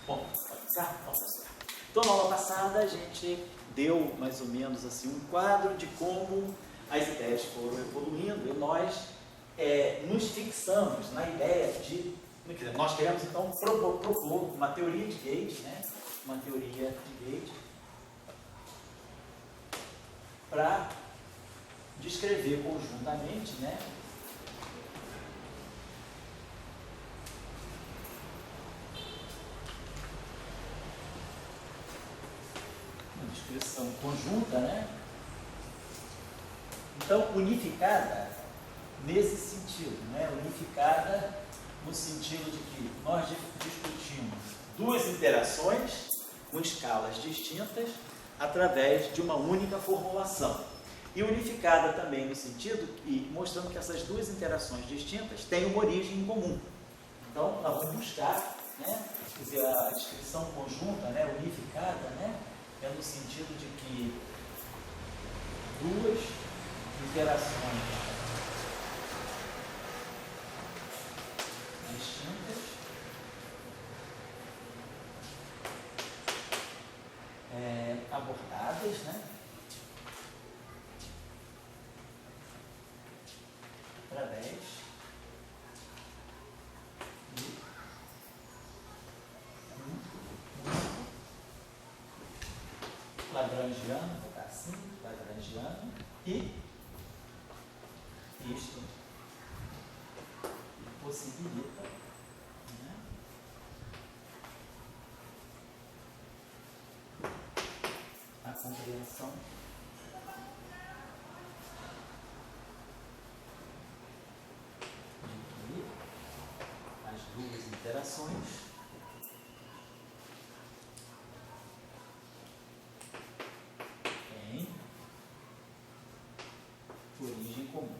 Bom, pode começar? Vamos começar. Então, na aula passada, a gente deu mais ou menos assim um quadro de como as ideias foram evoluindo e nós nos fixamos na ideia de... Nós queremos, então, propor uma teoria de Gate, né? Uma teoria de Gate para descrever conjuntamente, né? Uma descrição conjunta, né? Então, unificada nesse sentido, né? Unificada no sentido de que nós discutimos duas interações com escalas distintas através de uma única formulação. E unificada também no sentido que, mostrando que essas duas interações distintas têm uma origem em comum. Então, nós vamos buscar, né? Quer dizer, a descrição conjunta, né? Unificada, né? É no sentido de que duas interações distintas abordadas, né? Através de um lagrangiano, vou botar assim, lagrangiano, e isto possibilita, né, a compreensão de que as duas interações têm origem comum.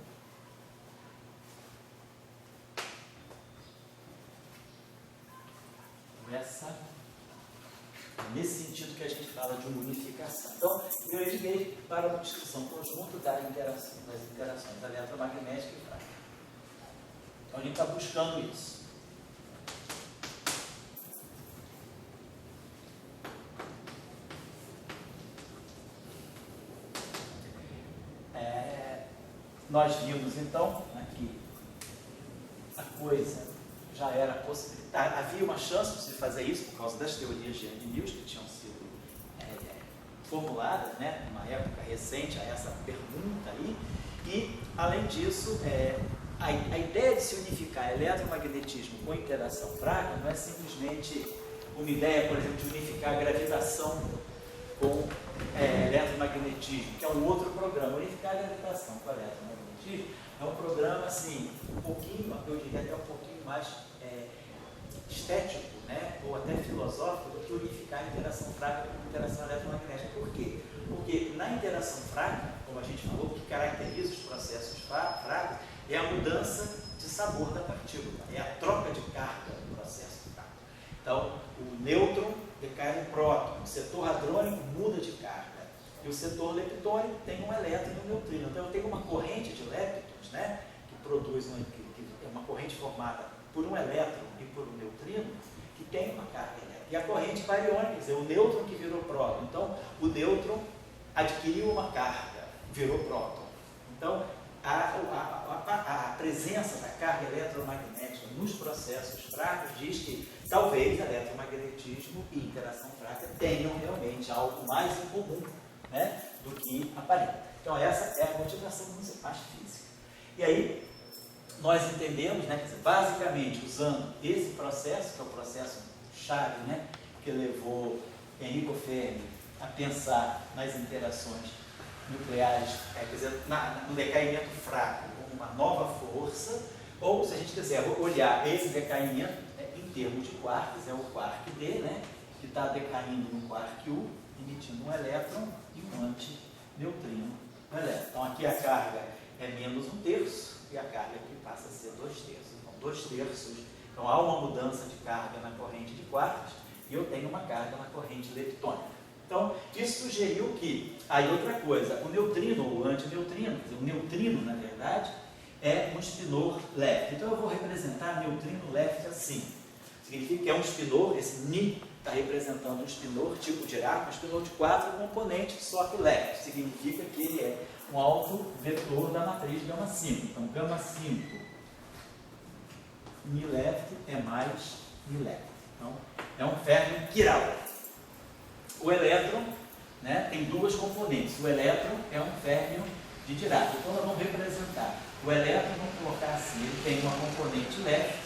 Nesse sentido que a gente fala de uma unificação. Então, eu liguei para uma descrição conjunta das interações eletromagnética e prática. Então, a gente está buscando isso. Nós vimos, então, aqui a coisa já era possível. Havia uma chance de se fazer isso por causa das teorias de Arrhenius que tinham sido formuladas, né, numa época recente a essa pergunta aí. E, além disso, a ideia de se unificar eletromagnetismo com interação fraca não é simplesmente uma ideia, por exemplo, de unificar a gravitação com eletromagnetismo, que é um outro programa. Unificar a gravitação com eletromagnetismo é um programa, assim, um pouquinho, eu diria até um pouquinho mais estético, né, ou até filosófico, do que unificar a interação fraca com interação eletromagnética. Por quê? Porque na interação fraca, como a gente falou, o que caracteriza os processos fracos é a mudança de sabor da partícula, é a troca de carga do processo fraco. Então, o nêutron decai no próton, o setor hadrônico muda de carga, e o setor leptônico tem um elétron e um neutrino. Então, eu tenho uma corrente de leptons, né, que produz uma corrente formada por um elétron e por um neutrino, que tem uma carga elétrica. E a corrente bariônica, quer dizer, o nêutron que virou próton. Então, o nêutron adquiriu uma carga, virou próton. Então, a presença da carga eletromagnética nos processos fracos diz que talvez eletromagnetismo e interação fraca tenham realmente algo mais em comum, né, do que aparenta. Então, essa é a motivação mais física. E aí, nós entendemos, né, basicamente, usando esse processo, que é o processo chave, né, que levou Enrico Fermi a pensar nas interações nucleares, quer dizer, no decaimento fraco como uma nova força, ou, se a gente quiser olhar esse decaimento em termos de quarks, é o quark D, né, que está decaindo no quark U, emitindo um elétron e um antineutrino no elétron. Então, aqui a carga é menos 1/3, e a carga aqui passa a ser 2/3. Então, 2/3. Então, há uma mudança de carga na corrente de quarks e eu tenho uma carga na corrente leptônica. Então, isso sugeriu que, aí outra coisa, o neutrino ou o antineutrino, o neutrino, na verdade, é um spinor left. Então, eu vou representar neutrino left assim. Significa que é um spinor, esse Ni está representando um espinor tipo Dirac, um espinor de 4 componentes, só que left. Significa que ele é um autovetor da matriz gama 5. Então, gama 5 mi left é mais mi left. Então, é um férmio quiral. O elétron, né, tem duas componentes. O elétron é um férmio de Dirac. Então, nós vamos representar o elétron, vamos colocar assim, ele tem uma componente left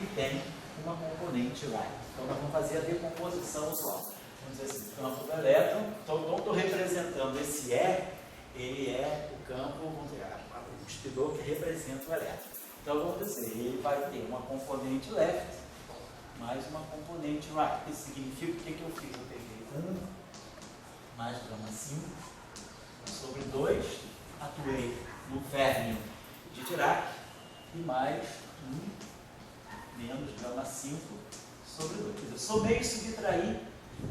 e tem uma componente right. Então, nós vamos fazer a decomposição usual. Vamos dizer assim, o campo do elétron. Então, estou representando esse E, ele é o campo, vamos dizer, o espinor que representa o elétron. Então, vamos dizer, ele vai ter uma componente left mais uma componente right. Isso significa o que eu fiz? Eu peguei 1 mais gama 5 sobre 2, atuei no férmio de Dirac, e mais 1 menos gama 5 sobre 2. Quer dizer, somei e subtraí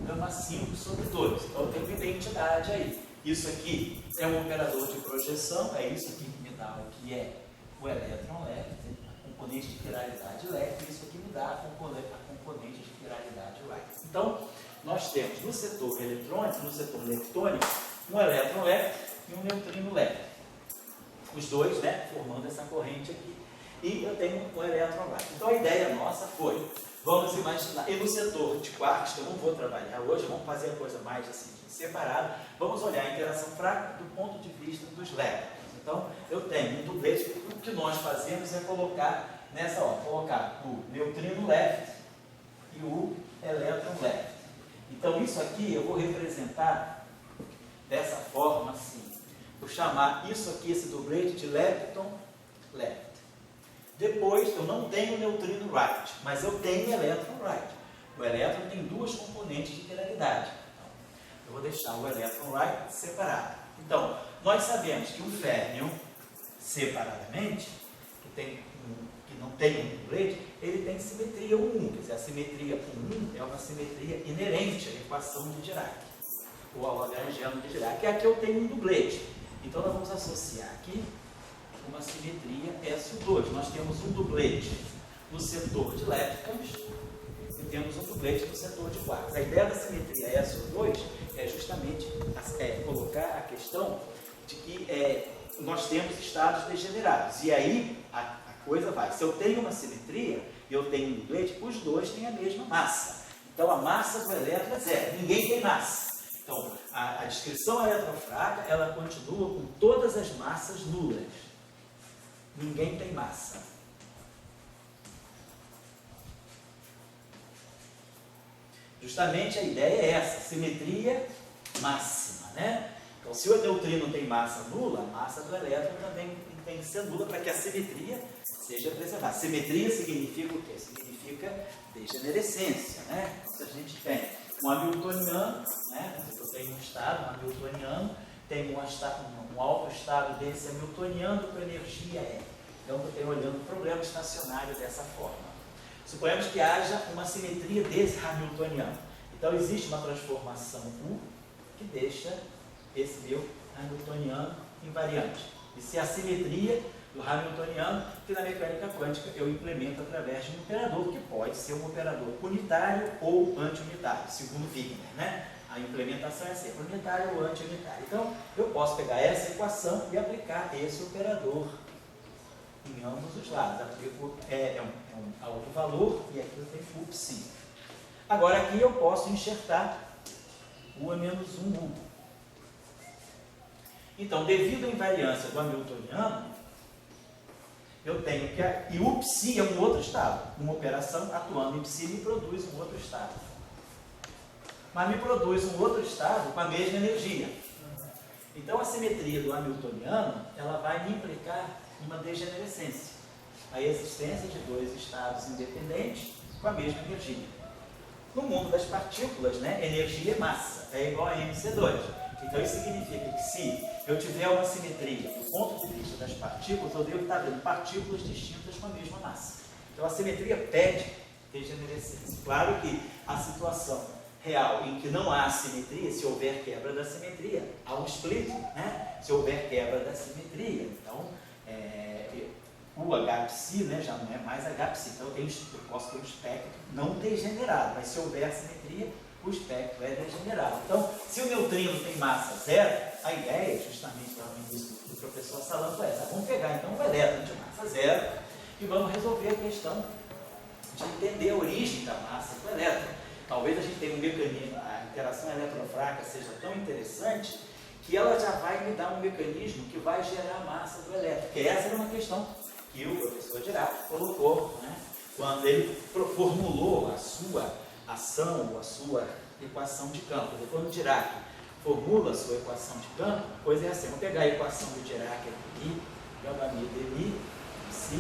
gama 5 sobre 2. Então, eu tenho uma identidade aí. Isso aqui é um operador de projeção, é isso aqui que me dá o que é o elétron left, a componente de quiralidade left, e isso aqui me dá a componente de quiralidade right. Então, nós temos no setor eletrônico, no setor leptônico, um elétron left e um neutrino left. Os dois, né, formando essa corrente aqui. E eu tenho um elétron right. Então, a ideia nossa foi, vamos imaginar, e no setor de quarks, que eu não vou trabalhar hoje, vamos fazer a coisa mais assim, separada, vamos olhar a interação fraca do ponto de vista dos leptons. Então, eu tenho um dublete, o que nós fazemos é colocar nessa ordem, colocar o neutrino left e o elétron left. Então, isso aqui eu vou representar dessa forma assim. Vou chamar isso aqui, esse dublete, de lepton left. Depois, eu não tenho neutrino right, mas eu tenho elétron right. O elétron tem duas componentes de quiralidade. Então, eu vou deixar o elétron right separado. Então, nós sabemos que um férmio, separadamente, que não tem um dublete, ele tem simetria 1. Quer dizer, a simetria 1 é uma simetria inerente à equação de Dirac, ou ao lagrangiano de Dirac. E aqui eu tenho um dublete. Então, nós vamos associar aqui uma simetria SO2. Nós temos um dublete no setor de leptons e temos um dublete no setor de quarks. A ideia da simetria SO2 é justamente colocar a questão de que nós temos estados degenerados. E aí a coisa vai. Se eu tenho uma simetria e eu tenho um dublete, os dois têm a mesma massa. Então a massa do elétron é zero. Ninguém tem massa. Então a descrição eletrofraca, ela continua com todas as massas nulas. Ninguém tem massa. Justamente a ideia é essa, simetria máxima, né? Então, se o neutrino tem massa nula, a massa do elétron também tem que ser nula para que a simetria seja preservada. Simetria significa o quê? Significa degenerescência, né? Então, se a gente tem um hamiltoniano, né? Eu tenho um estado, um hamiltoniano, tem um alto estado desse hamiltoniano com energia E. Então, eu estou olhando o problema estacionário dessa forma. Suponhamos que haja uma simetria desse hamiltoniano. Então, existe uma transformação U que deixa esse meu hamiltoniano invariante. Isso é a simetria do hamiltoniano que na mecânica quântica eu implemento através de um operador que pode ser um operador unitário ou anti-unitário, segundo Wigner, né? A implementação é sempre unitária ou anti-unitária. Então, eu posso pegar essa equação e aplicar esse operador em ambos os lados. É um alto valor e aqui eu tenho o psi. Agora aqui eu posso enxertar U a menos 1U. Então, devido à invariância do hamiltoniano, eu tenho que... E o psi é um outro estado. Uma operação atuando em psi me produz um outro estado. Mas me produz um outro estado com a mesma energia. Então, a simetria do hamiltoniano, ela vai me implicar uma degenerescência. A existência de dois estados independentes com a mesma energia. No mundo das partículas, né, energia é massa, é igual a mc2. Então isso significa que se eu tiver uma simetria do ponto de vista das partículas, eu devo estar vendo partículas distintas com a mesma massa. Então a simetria pede degenerescência. Claro que a situação real em que não há simetria, se houver quebra da simetria, há um split, né? Se houver quebra da simetria, então o H-psi, né, já não é mais H-psi, então eu posso ter um espectro não degenerado, mas se houver simetria, o espectro é degenerado. Então, se o neutrino tem massa zero, a ideia, justamente lá no início do professor Salanto, é essa. Vamos pegar então o elétron de massa zero e vamos resolver a questão de entender a origem da massa do elétron. Talvez a gente tenha um mecanismo, a interação eletrofraca seja tão interessante que ela já vai me dar um mecanismo que vai gerar a massa do elétron. Porque essa era uma questão que o professor Dirac colocou, né, quando ele formulou a sua ação ou a sua equação de campo. Quando o Dirac formula a sua equação de campo, a coisa é assim. Vamos pegar a equação do Dirac aqui, gama mi dmi, psi,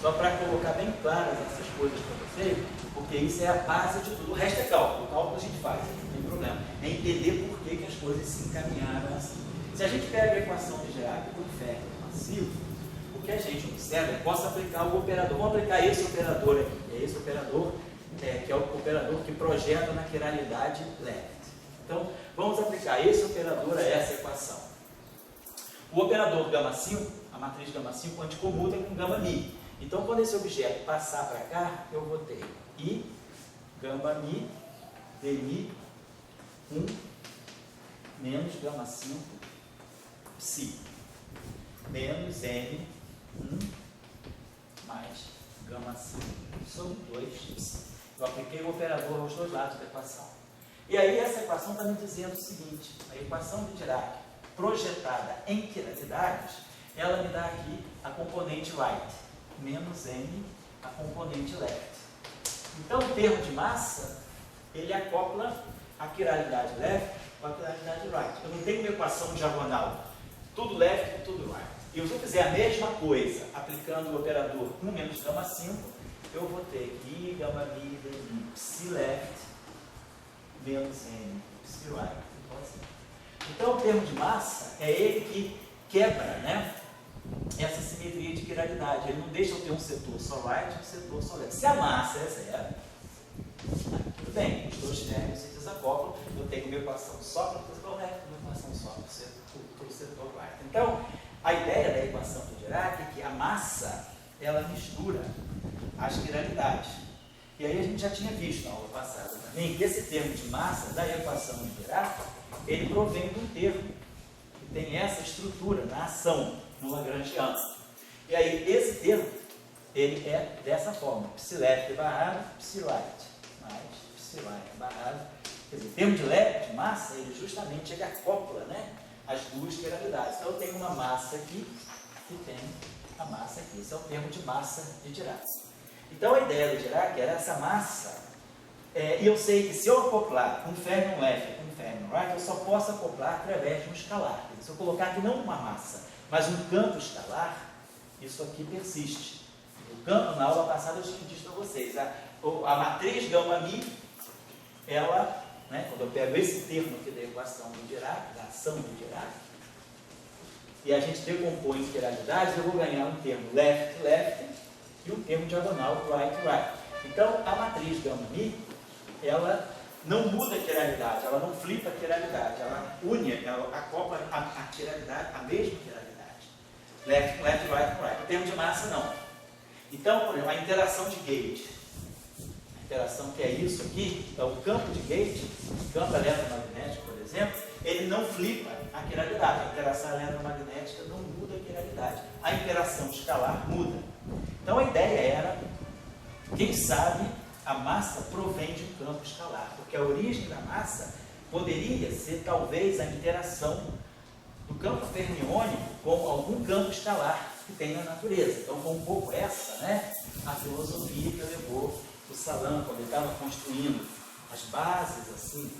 só para colocar bem claras essas coisas para vocês, porque isso é a base de tudo. O resto é cálculo. O cálculo a gente faz, não tem problema. É entender por que as coisas se encaminharam assim. Se a gente pega a equação de Dirac do inferno massivo, o que a gente observa, eu posso aplicar o operador. Vamos aplicar esse operador aqui. É esse operador que é o operador que projeta na quiralidade left. Então, vamos aplicar esse operador a essa equação. O operador γ5, a matriz γ5, a gente comuta com γ-mi. Então, quando esse objeto passar para cá, eu vou ter I, γ-mi, dmi, 1, menos γ5, psi, menos m, 1, mais γ5 sobre 2, psi. Eu apliquei o operador aos dois lados da equação. E aí essa equação está me dizendo o seguinte, a equação de Dirac projetada em quiralidades, ela me dá aqui a componente right, menos m, a componente left. Então o termo de massa, ele acopla a quiralidade left com a quiralidade right. Eu não tenho uma equação diagonal, tudo left e tudo right. E se eu fizer a mesma coisa, aplicando o operador 1 menos γ5, eu vou ter I, γ-mi, dmi, psi left, menos m, psi right. Então o termo de massa é ele que quebra, né, essa simetria de quiralidade. Ele não deixa eu ter um setor só right e um setor só left. Se a massa é zero, tudo bem, os dois termos se desacoplam, eu tenho uma equação só para o setor left e uma equação só para o setor right. Então, a ideia da equação do Dirac é que a massa, ela mistura as quiralidades. E aí a gente já tinha visto na aula passada também que esse termo de massa da equação de Dirac, ele provém de um termo que tem essa estrutura na ação, no Lagrangiano. E aí esse termo, ele é dessa forma, psi left barrado, psi right, mais psi right barrado. Quer dizer, o termo de massa, ele justamente ele acopla, né, as duas quiralidades. Então eu tenho uma massa aqui e tenho a massa aqui. Esse é o termo de massa de Dirac. Então a ideia do Dirac era essa massa, e eu sei que se eu acoplar um fermion left com um fermion right, eu só posso acoplar através de um escalar. Se eu colocar aqui não uma massa, mas um campo escalar, isso aqui persiste. O campo, na aula passada eu tinha dito para vocês, a matriz γ-mi, ela, né, quando eu pego esse termo aqui da equação do Dirac, da ação do Dirac, e a gente decompõe em quiralidades, eu vou ganhar um termo left, left, e um termo diagonal right, right. Então, a matriz γ-mi, ela não muda a quiralidade, ela não flipa a quiralidade, ela une, ela acopla a quiralidade, a mesma quiralidade. Left, left, right, right. O termo de massa, não. Então, por exemplo, a interação de gauge, a interação que é isso aqui, então o campo de gauge, o campo eletromagnético, por exemplo, ele não flipa a quiralidade. A interação eletromagnética não muda a quiralidade. A interação escalar muda. Então a ideia era, quem sabe, a massa provém de um campo escalar, porque a origem da massa poderia ser talvez a interação do campo fermiônico com algum campo escalar que tem na natureza. Então foi um pouco essa, né, a filosofia que levou o Salan, quando ele estava construindo as bases assim,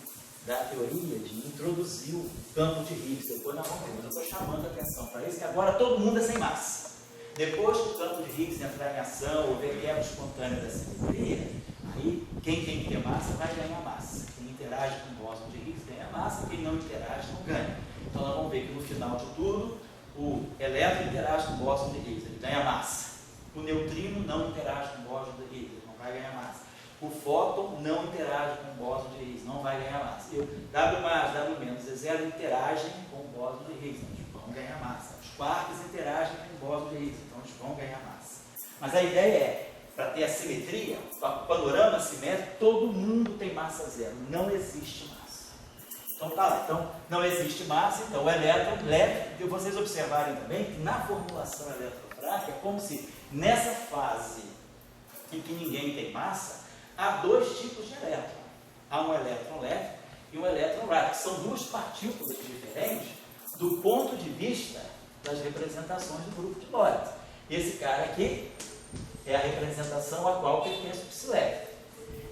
da teoria de introduzir o campo de Higgs. Depois nós vamos ver, mas eu estou chamando a atenção para isso, que agora todo mundo é sem massa. Depois que o campo de Higgs entrar em ação, houver quebra espontânea da simetria, aí quem tem que ter massa vai ganhar massa. Quem interage com o bóson de Higgs ganha massa, quem não interage não ganha. Então nós vamos ver que no final de tudo, o elétron interage com o bóson de Higgs, ele ganha massa. O neutrino não interage com o bóson de Higgs, ele não vai ganhar massa. O fóton não interage com o bóson de Higgs, não vai ganhar massa. E o W+, W- e zero interagem com o bóson de Higgs, nós vão ganhar massa. Os quarks interagem com o bóson de Higgs, então eles vão ganhar massa. Mas a ideia é, para ter a simetria, o panorama simétrico, todo mundo tem massa zero, não existe massa. Então tá lá, então não existe massa, então o elétron leve, e vocês observarem também que na formulação eletrofrágil é como se nessa fase em que ninguém tem massa, há dois tipos de elétron. Há um elétron leve e um elétron right, que são duas partículas diferentes do ponto de vista das representações do grupo de Lorentz. Esse cara aqui é a representação a qual pertence o psileve.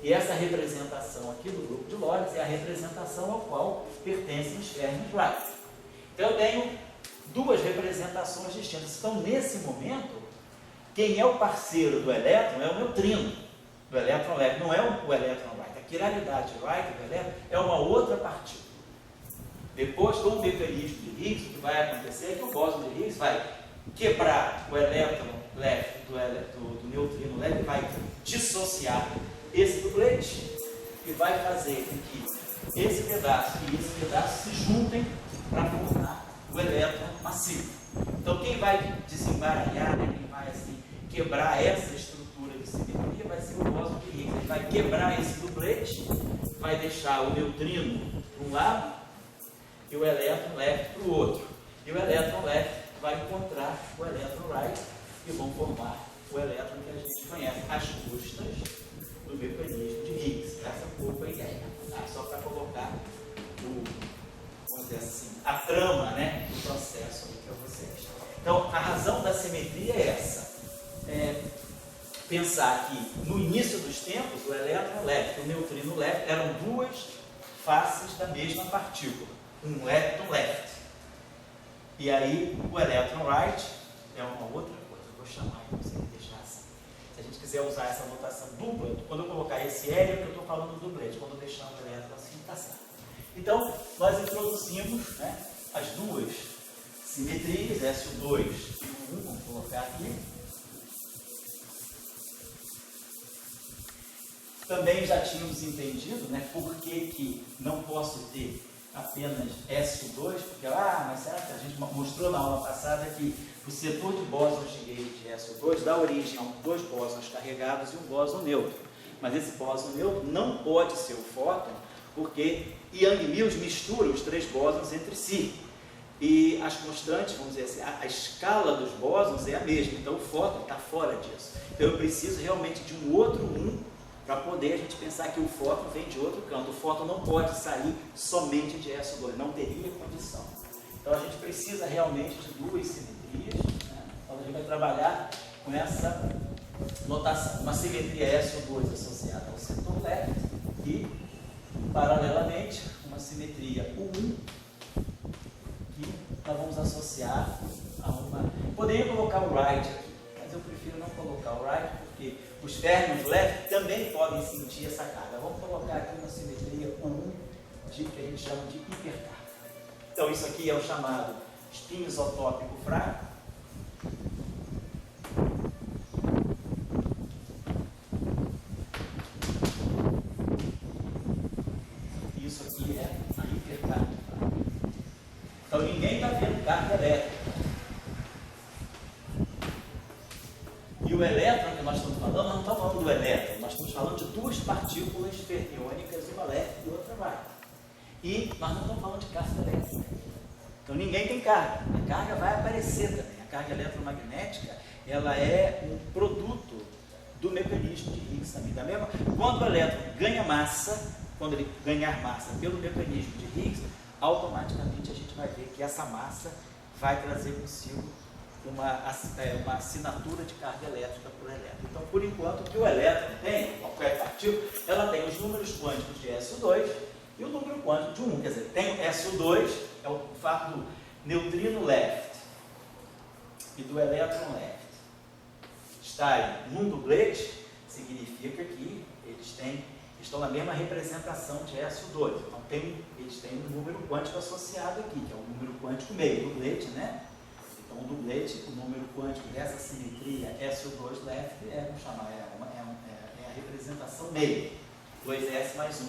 E essa representação aqui do grupo de Lorentz é a representação ao qual pertencem os fermions right. Então eu tenho duas representações distintas. Então nesse momento, quem é o parceiro do elétron é o neutrino, do elétron leve, não é o elétron right. A quiralidade right do elétron é uma outra partícula. Depois, com o mecanismo de Higgs, o que vai acontecer é que o bóson de Higgs vai quebrar o elétron leve do neutrino leve, vai dissociar esse duplete e vai fazer com que esse pedaço e esse pedaço se juntem para formar o elétron massivo. Então, quem vai desembaralhar, né, quem vai assim, quebrar essa estrutura de simetria vai ser o bóson de Higgs. Ele vai quebrar esse duplete, vai deixar o neutrino para um lado e o elétron leve para o outro. E o elétron leve vai encontrar o elétron right e vão formar o elétron que a gente conhece, às custas do mecanismo de Higgs. Essa é um pouco a ideia, tá? Só para colocar vamos dizer assim, a trama, né, do processo para vocês. Então, a razão da simetria é essa. Pensar que no início dos tempos, o elétron leve e o neutrino leve eram duas faces da mesma partícula, um lepton left. E aí, o elétron right é uma outra coisa. Eu vou chamar e você deixar assim. Se a gente quiser usar essa notação dupla, quando eu colocar esse L, é que eu estou falando do duplete. Quando eu deixar o elétron assim, está certo. Então, nós introduzimos, né, as duas simetrias, SO2 e O1, vamos colocar aqui. Também já tínhamos entendido, né, por que não posso ter apenas SO2, porque mas será que a gente mostrou na aula passada que o setor de bósons de Gale de SO2 dá origem a dois bósons carregados e um bóson neutro. Mas esse bóson neutro não pode ser o fóton, porque Yang-Mills mistura os três bósons entre si. E as constantes, vamos dizer assim, a escala dos bósons é a mesma, então o fóton está fora disso. Então eu preciso realmente de um outro 1 para poder a gente pensar que o fóton vem de outro canto. O fóton não pode sair somente de SO2, não teria condição. Então a gente precisa realmente de duas simetrias, né? Então a gente vai trabalhar com essa notação. Uma simetria SO2 associada ao setor leve e, paralelamente, uma simetria U1 que nós vamos associar a uma... Poderia colocar o right aqui, mas eu prefiro não colocar o right porque os fermions leves também podem sentir essa carga. Vamos colocar aqui uma simetria U1 que a gente chama de hipercarga. Então isso aqui é o chamado espinho isotópico fraco. Isso aqui é a hipercarga. Então ninguém está vendo carga elétrica. E o elétron que nós estamos falando, nós não estamos falando do elétron, nós estamos falando de duas partículas fermiônicas, uma leve e outra right. E nós não estamos falando de carga elétrica. Então ninguém tem carga. A carga vai aparecer também. A carga eletromagnética, ela é um produto do mecanismo de Higgs também. Da mesma, quando o elétron ganha massa, quando ele ganhar massa pelo mecanismo de Higgs, automaticamente a gente vai ver que essa massa vai trazer consigo uma assinatura de carga elétrica por elétron. Então, por enquanto, o que o elétron tem, qualquer partícula, ela tem os números quânticos de SO2 e o número quântico de 1. Quer dizer, tem o SO2, é o fato do neutrino left e do elétron left estarem num duplete, significa que eles estão na mesma representação de SO2. Então, eles têm um número quântico associado aqui, que é o número quântico meio, duplete, né? Então, o duplete, o número quântico dessa simetria SO2 left vamos chamar, é a representação meio, 2S mais 1.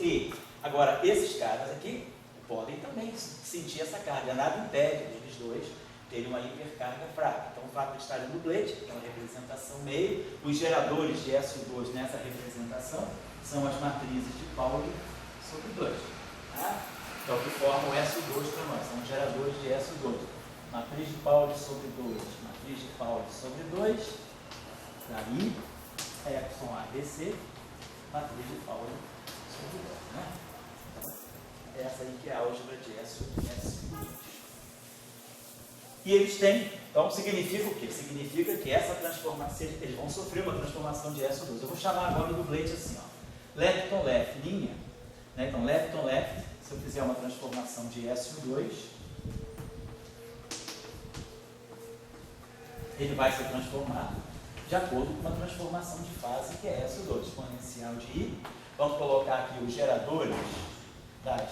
E, agora, esses caras aqui, podem também sentir essa carga. Nada impede eles dois terem uma hipercarga fraca. Então, o fato de estarem no duplete, que é uma representação meio, os geradores de SO2 nessa representação são as matrizes de Pauli sobre 2. Tá? Então, que formam SO2 para nós, são os geradores de SO2. Matriz de Pauli sobre 2, matriz de Pauli sobre 2, daí, Epsilon ABC, matriz de Pauli sobre 2. Né? Então, essa aí que é a álgebra de SO2. E eles têm, então significa o quê? Significa que essa transformação, eles vão sofrer uma transformação de SO2. Eu vou chamar agora o duplete assim, ó, lepton-left, linha, né? Então lepton-left, se eu fizer uma transformação de SO2, ele vai se transformar de acordo com uma transformação de fase que é SO2, exponencial de I. Vamos colocar aqui os geradores das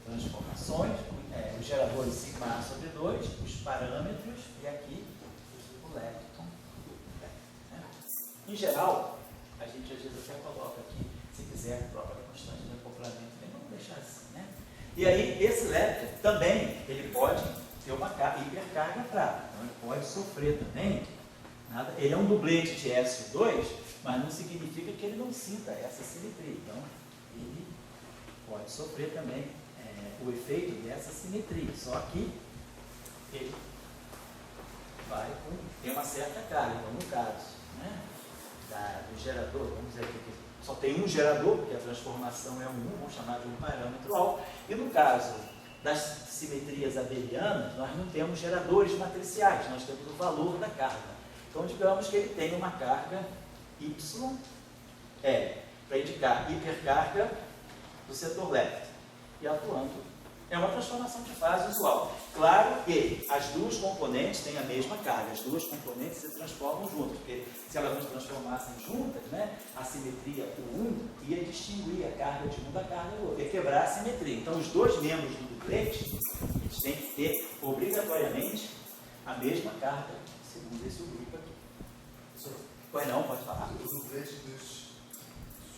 transformações, os geradores sigma A sobre 2, os parâmetros e aqui o lepton. Né? Em geral, a gente às vezes até coloca aqui, se quiser, a própria constante de acoplamento, vamos deixar assim. Né? E aí, esse lepton também, ele pode ter uma hipercarga fraca, então ele pode sofrer também. Ele é um duplete de SO2, mas não significa que ele não sinta essa simetria. Então, ele pode sofrer também o efeito dessa simetria. Só que ele vai ter uma certa carga. Então, no caso, né, do gerador, vamos dizer aqui que só tem um gerador, porque a transformação é vamos chamar de um parâmetro alto. E no caso das simetrias abelianas, nós não temos geradores matriciais, nós temos o valor da carga. Então, digamos que ele tem uma carga Y, para indicar hipercarga do setor left. E atuando, é uma transformação de fase usual. Claro que as duas componentes têm a mesma carga, as duas componentes se transformam juntas, porque se elas não se transformassem juntas, né, a simetria, ia distinguir a carga de um da carga do outro, ia quebrar a simetria. Então, os dois membros do duplete, eles têm que ter, obrigatoriamente, a mesma carga, segundo esse grupo aqui. Pois não, pode falar. O duplete dos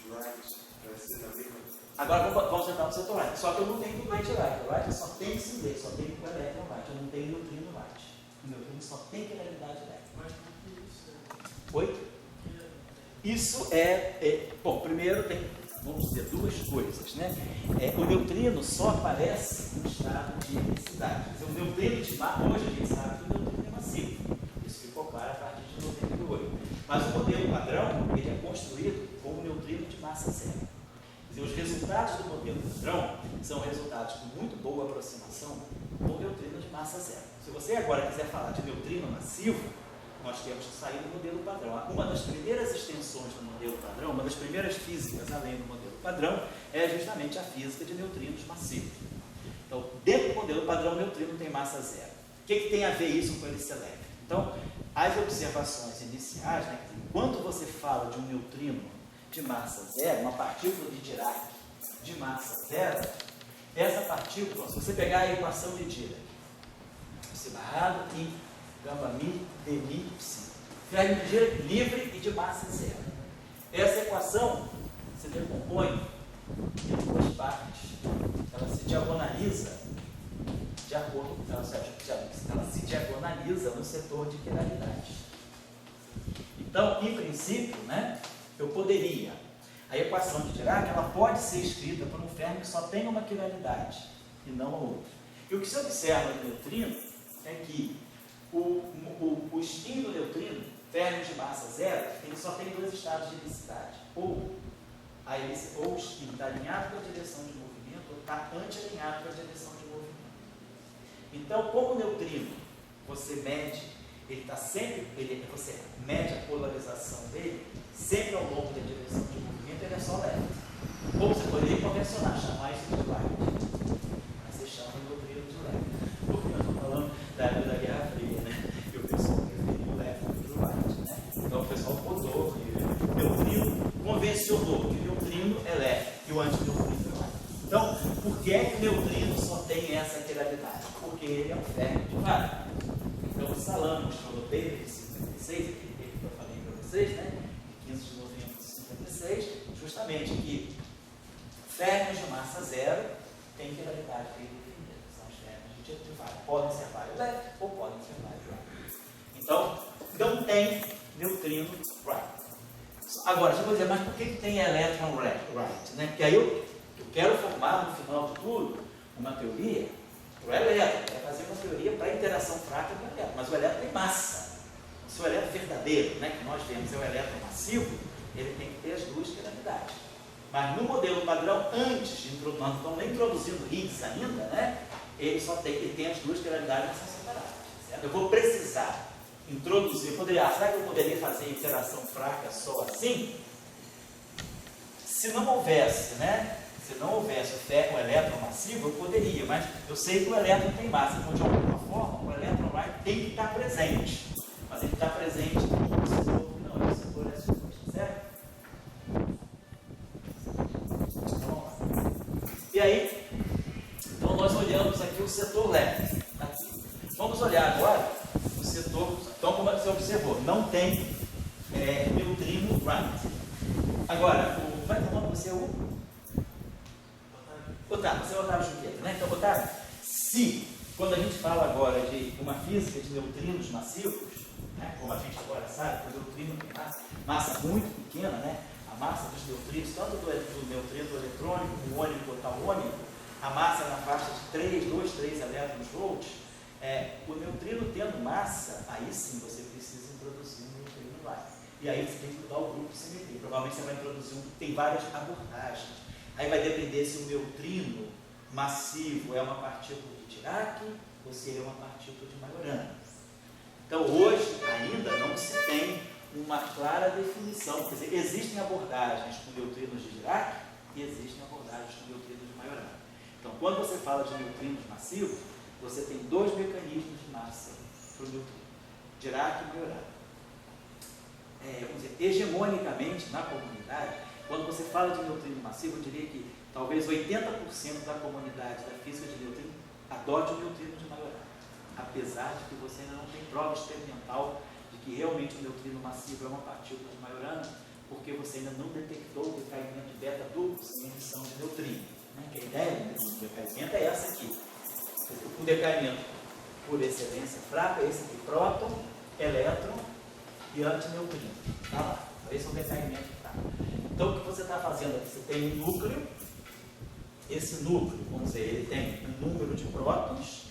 rights vai ser a mesma. Agora vamos tentar no setor right. Só que eu não tenho duplete right. O right só tem singlet, só tem elétron right. Eu não tenho neutrino right. O neutrino só tem quiralidade elétrica. Mas por que isso? Oi? Isso bom, primeiro tem, vamos dizer, duas coisas, né? O neutrino só aparece no estado de unicidade. O neutrino de massa, hoje a gente sabe que o neutrino é massivo. Isso ficou claro a partir de 98. Mas o modelo padrão, ele é construído com o neutrino de massa zero. Os resultados do modelo padrão são resultados com muito boa aproximação com neutrino de massa zero. Se você agora quiser falar de neutrino massivo, nós temos que sair do modelo padrão. Uma das primeiras extensões do modelo padrão, uma das primeiras físicas além do modelo padrão, é justamente a física de neutrinos massivos. Então, dentro do modelo padrão, o neutrino tem massa zero. O que tem a ver isso com ele ser leve? Então, as observações iniciais, né, enquanto você fala de um neutrino de massa zero, uma partícula de Dirac de massa zero, essa partícula, se você pegar a equação de Dirac, esse barrado em gama mi, d mi, psi, ferro de Dirac livre e de massa zero. Essa equação se decompõe em duas partes. Ela se diagonaliza de acordo com ela se diagonaliza no setor de quiralidade. Então, em princípio, né, eu poderia, a equação de Dirac, ela pode ser escrita por um fermo que só tem uma quiralidade e não a outra. E o que se observa no neutrino é que o spin do neutrino, fermo de massa zero, ele só tem dois estados de helicidade. Ou o spin está alinhado com a direção de movimento ou está anti-alinhado com a direção de movimento. Então, como o neutrino, você mede, você mede a polarização dele sempre ao longo da direção de movimento, ele é só leve. Ou você poderia convencionar, chamar isso de light. Mas você chama o neutrino de leve. Porque nós estamos falando da época da Guerra Fria, né? E o pessoal preferiu o leve do que o light, né? Então o pessoal botou que o neutrino convencionou que o neutrino é leve e o antineutrino é light. Então, por que o neutrino só tem essa quiralidade? Porque ele é um ferro de vácuo. Então, o Salano mostrou no paper de 56, aquele paper que eu falei para vocês, né? 15 de novembro de 56, justamente que ferros de massa zero tem finalidade bem definida, são os termos adjetivados, podem ser vários elétrons ou podem ser vários right. Então, não tem neutrino right. Agora, você vai dizer, mas por que tem electron right? Né? Porque aí eu quero formar, no final de tudo, uma teoria para o elétron, quero fazer uma teoria para a interação fraca do elétron, mas o elétron tem massa. Se o elétron verdadeiro, né, que nós vemos, é o elétron massivo, ele tem que ter as duas finalidades. Mas no modelo padrão, antes de introduzir, nós não estamos nem introduzindo Higgs ainda, né, ele tem as duas finalidades, mas são separadas. Certo? Eu vou precisar introduzir, será que eu poderia fazer interação fraca só assim? Se não houvesse, né? Se não houvesse fé com o elétron massivo, eu poderia, mas eu sei que o elétron tem massa, então de alguma forma o elétron tem que estar presente. Mas ele está presente no setor que não é o setor S2, certo? Então vamos lá. E aí, então nós olhamos aqui o setor leve. Aqui. Vamos olhar agora o setor. Então, como você observou, não tem neutrino right. Agora, vai tomar você é o Otávio, você é o Otávio Junqueira, né? Então, Otávio, se, quando a gente fala agora de uma física de neutrinos massivos, né, como a gente agora sabe, o neutrino tem massa muito pequena, né? A massa dos neutrinos, tanto do neutrino eletrônico, o ônico ou tauônico, a massa na faixa de 2, 3 elétrons-volts, o neutrino tendo massa, aí sim você precisa introduzir um neutrino lá. E aí você tem que mudar o grupo de simetria. Provavelmente você vai introduzir tem várias abordagens. Aí vai depender se o neutrino massivo é uma partícula de Dirac ou se ele é uma partícula de Majorana. Então, hoje ainda não se tem uma clara definição. Quer dizer, existem abordagens com neutrinos de Dirac e existem abordagens com neutrinos de Majorana. Então, quando você fala de neutrinos massivos, você tem dois mecanismos de massa para o neutrino, Dirac e Majorana. Vamos dizer, hegemonicamente na comunidade, quando você fala de neutrino massivo, eu diria que talvez 80% da comunidade da física de neutrino adote o neutrino de Majorana, apesar de que você ainda não tem prova experimental de que realmente o neutrino massivo é uma partícula de Majorana, porque você ainda não detectou o decaimento de beta duplo sem emissão de neutrino. Né? Que a ideia do decaimento é essa aqui. O decaimento por excelência fraca é esse aqui, próton, elétron e antineutrino. Tá lá. Esse é o decaimento fraco. Então, o que você está fazendo aqui? Você tem um núcleo. Esse núcleo, vamos dizer, ele tem um número de prótons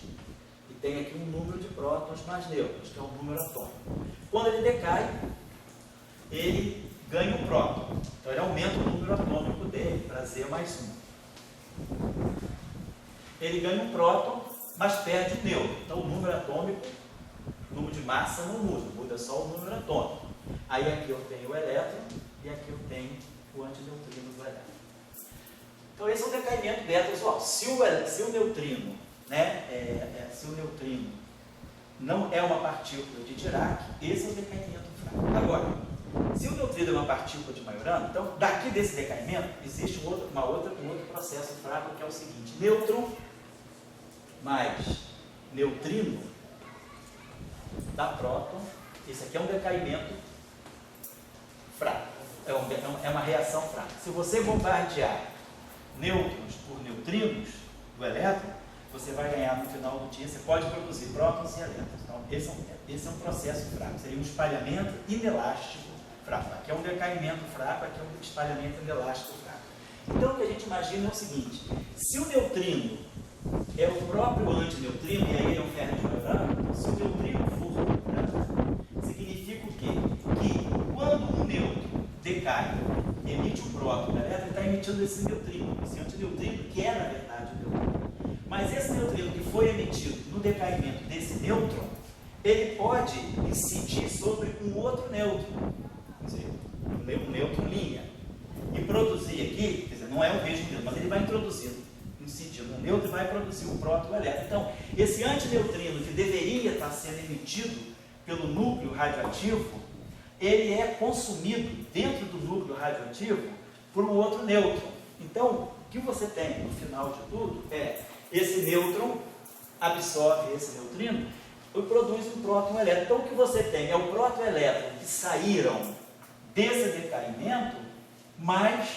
e tem aqui um número de prótons mais nêutrons, que é o número atômico. Quando ele decai, ele ganha um próton. Então, ele aumenta o número atômico dele para Z mais 1. Ele ganha um próton, mas perde o nêutron. Então, o número atômico, o número de massa não muda, muda só o número atômico. Aí aqui eu tenho o elétron e aqui eu tenho o antineutrino do elétron. Então esse é o decaimento beta usual. Se o neutrino, né, se o neutrino não é uma partícula de Dirac, esse é o decaimento fraco. Agora, se o neutrino é uma partícula de Majorana, então daqui desse decaimento existe um outro processo fraco que é o seguinte: nêutron mais neutrino dá próton. Esse aqui é um decaimento fraco, é uma reação fraca. Se você bombardear nêutrons por neutrinos do elétron, você vai ganhar no final do dia, você pode produzir prótons e elétrons. Então, esse é um processo fraco, seria um espalhamento inelástico fraco. Aqui é um decaimento fraco, aqui é um espalhamento inelástico fraco. Então, o que a gente imagina é o seguinte: se o neutrino é o próprio antineutrino, e aí ele é um ferro de Majorana, se o neutrino for Majorana, significa o quê? Que quando um nêutron decai, emite um próton, ele está emitindo esse neutrino, esse antineutrino, que é na verdade o neutrino. Mas esse neutrino que foi emitido no decaimento desse nêutron, ele pode incidir sobre um outro nêutron, quer dizer, um nêutron linha, e produzir aqui, quer dizer, não é o mesmo nêutron, mas ele vai incidindo no nêutron e vai produzir o próton e o elétron. Então, esse antineutrino que deveria estar sendo emitido pelo núcleo radioativo, ele é consumido dentro do núcleo radioativo por um outro nêutron. Então, o que você tem no final de tudo é esse nêutron absorve esse neutrino e produz um próton e um elétron. Então, o que você tem é o próton e o elétron que saíram desse decaimento, mais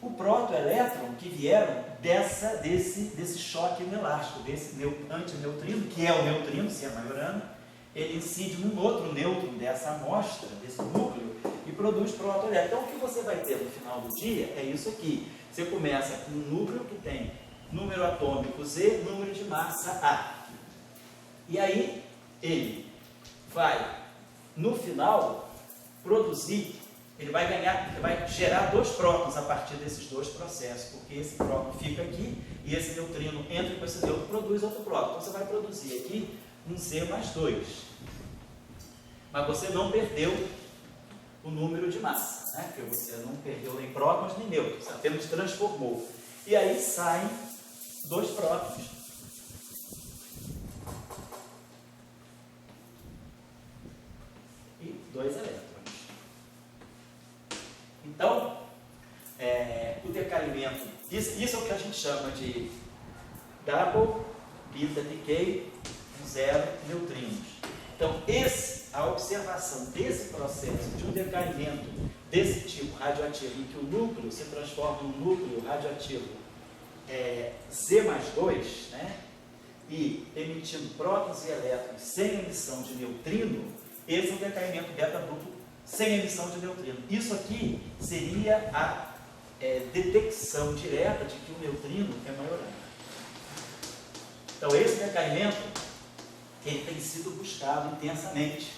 o protoelétron que vieram desse choque inelástico, desse antineutrino, que é o neutrino, se é majorano, ele incide num outro nêutron dessa amostra, desse núcleo, e produz protoelétron. Então, o que você vai ter no final do dia é isso aqui. Você começa com um núcleo que tem número atômico Z, número de massa A. E aí, ele vai, no final, produzir, ele vai gerar 2 prótons a partir desses 2 processos, porque esse próton fica aqui e esse neutrino entra com esse nêutron e produz outro próton. Então, você vai produzir aqui um Z mais 2. Mas você não perdeu o número de massa, né? Porque você não perdeu nem prótons nem nêutrons, apenas transformou. E aí saem 2 prótons. E 2 elétrons. Então, o decaimento, isso é o que a gente chama de double beta decay com 0 neutrinos. Então, a observação desse processo de um decaimento desse tipo radioativo, em que o núcleo se transforma num núcleo radioativo Z mais 2, né, e emitindo prótons e elétrons sem emissão de neutrino, esse é o decaimento beta-duplo sem emissão de neutrino. Isso aqui seria a detecção direta de que o neutrino é majorano. Então, esse decaimento ele tem sido buscado intensamente.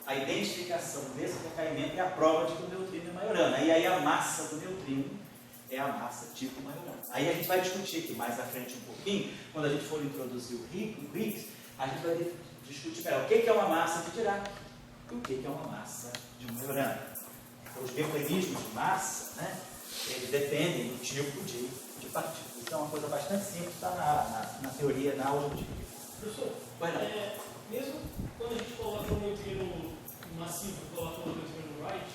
A identificação desse decaimento é a prova de que o neutrino é majorano. E aí a massa do neutrino é a massa tipo majorano. Aí a gente vai discutir aqui mais à frente um pouquinho, quando a gente for introduzir o Higgs, a gente vai discutir o que é uma massa de Dirac e o que é uma massa de majorano. Então, os mecanismos de massa, né, eles dependem do tipo de partícula. Então é uma coisa bastante simples, está na teoria, na aula de Higgs. Professor, mesmo quando a gente coloca um neutrino massivo, coloca um neutrino right,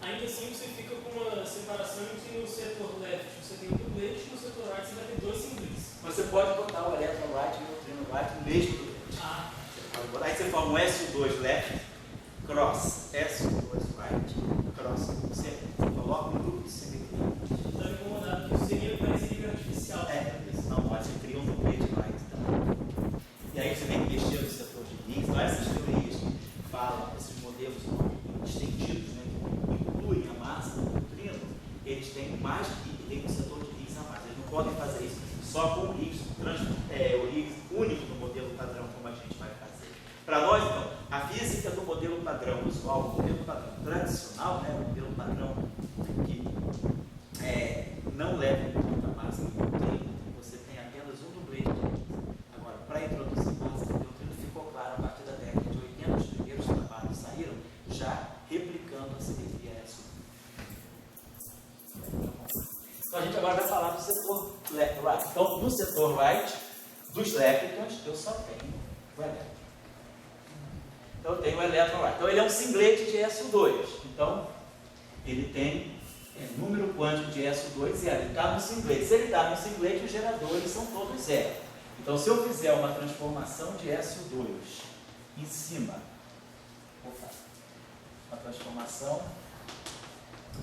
ainda assim você fica com uma separação entre no setor left você tem um doublet e no setor right você vai ter 2 singlets. Você pode botar o elétron right e o neutrino right no mesmo doublet. Aí você forma um SU2 left cross SU2 right cross. Você coloca um grupo de simetria. Está me incomodado, que isso seria parecido artificial. Não pode, você cria um doublet right também. E aí você tem que mexer no setor de Higgs. Então, essas teorias que falam, esses modelos estendidos, né, que incluem a massa do neutrino, eles têm mais tem um setor de Higgs a mais. Eles não podem fazer isso só com o Higgs, o Higgs único no modelo padrão, como a gente vai fazer. Para nós, então, a física do modelo padrão usual, o modelo padrão tradicional, né, o modelo padrão que não leva em conta a massa do neutrino, você tem apenas um doublet de Higgs. Agora, para introduzir massa do neutrino, ficou claro a partir da década de 80, os primeiros trabalhos saíram já replicando a simetria SU. Então a gente agora vai falar do setor right. Então, no setor right, dos leptons, eu só tenho o elétron. Então eu tenho o elétron right. Então ele é um singlete de SU2. Então, ele tem número quântico de SU2 zero. Ele está no singlete. Se ele está no singlete, os geradores são todos zero. Então, se eu fizer uma transformação de SU2 em cima, uma transformação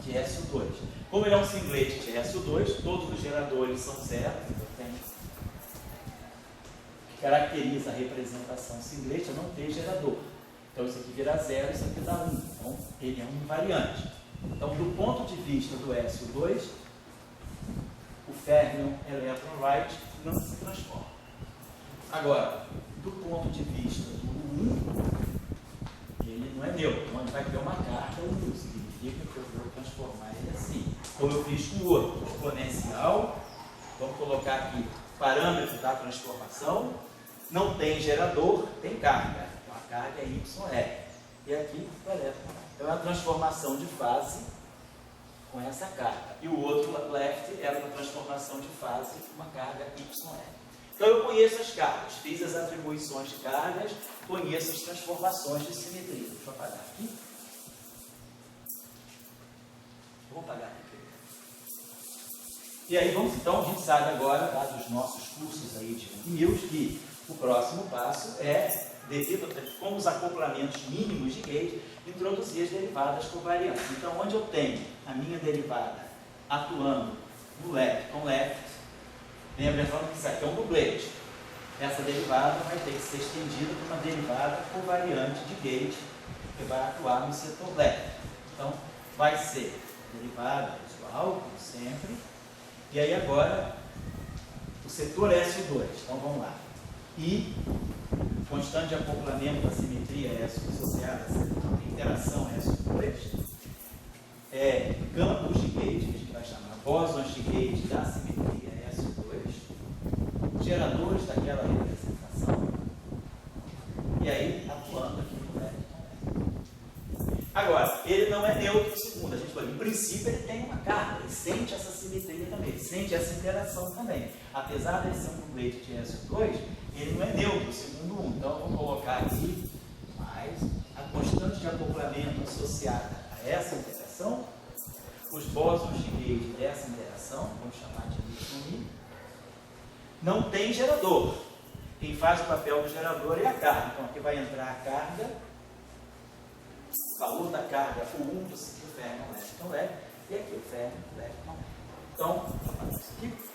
de SU2. Como ele é um singlete de SU2, todos os geradores são zero. Eu tenho que caracteriza a representação singlete é não ter gerador. Então, isso aqui vira zero, isso aqui dá 1. Então, ele é um invariante. Então, do ponto de vista do SU2, o fermion electron right não se transforma. Agora, do ponto de vista do 1, ele não é neutro, então ele vai ter uma carga 1, significa que eu vou transformar ele assim. Como eu fiz com o outro, exponencial, vamos colocar aqui parâmetro da transformação, não tem gerador, tem carga. Então a carga é YR. E aqui o elétron. Então é uma transformação de fase com essa carga. E o outro left era uma transformação de fase com uma carga YR. Então eu conheço as cargas, fiz as atribuições de cargas, conheço as transformações de simetria. Deixa eu apagar aqui. Vou apagar aqui. E aí vamos então, a gente sabe agora lá dos nossos cursos aí de Mills que o próximo passo é, devido com os acoplamentos mínimos de gauge, introduzir as derivadas covariantes. Então, onde eu tenho a minha derivada atuando no lepton left, lembrando que isso aqui é um doublet. Essa derivada vai ter que ser estendida para uma derivada covariante de gauge que vai atuar no setor left. Então, vai ser derivada usual, como sempre. E aí agora, o setor SO2. Então, vamos lá. E constante de acoplamento da simetria S associada à interação SO2. Campos de gauge, que a gente vai chamar bósons de gauge da simetria SO2. Geradores daquela representação. E aí, atuando aqui no lepton. Agora, ele não é neutro segundo. A gente falou, em princípio, ele tem uma carga, ele sente essa simetria também, ele sente essa interação também. Apesar de ser um doublet de SO2, ele não é neutro segundo 1. Então, vamos colocar aqui mais a constante de acoplamento associada a essa interação, os bósons de gauge dessa interação, vamos chamar de Y. Não tem gerador. Quem faz o papel do gerador é a carga. Então, aqui vai entrar a carga, o valor da carga, o 1 do ferro lepton leve, e aqui o ferro lepton leve. Então,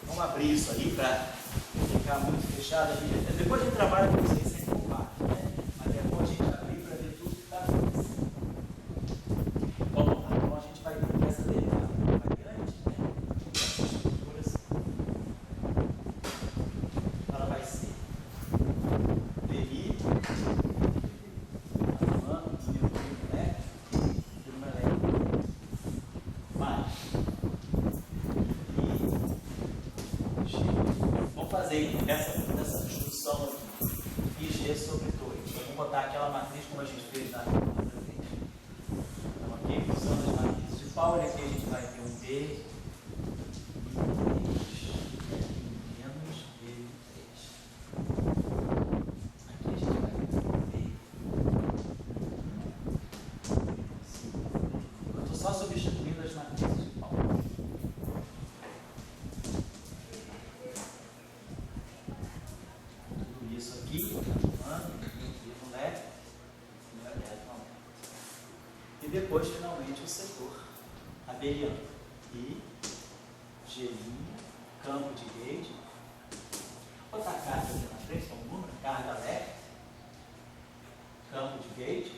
vamos abrir isso aí para ficar muito fechado. Depois a gente trabalha com vocês sem compacto, né? Mas é bom a gente abrir para ver tudo que está acontecendo. Vamos lá, então a gente vai ver essa derivada variante, né? Essas estruturas, ela vai ser DI, atuando no neutrino elétrico, prima elétrica, mais vamos fazer essa construção aqui, IG sobre 2. Vamos botar aquela matriz como a gente fez na outra vez. Então aqui, usando as matrizes de Pauli, aqui a gente vai ter um B menos B3. Aqui a gente vai ter um B. Eu estou só substituindo as matrizes de Pauli. Isso aqui, e depois finalmente o setor abeliano e G', campo de gauge, botar a carga aqui na frente, então o número, carga leve, campo de gauge,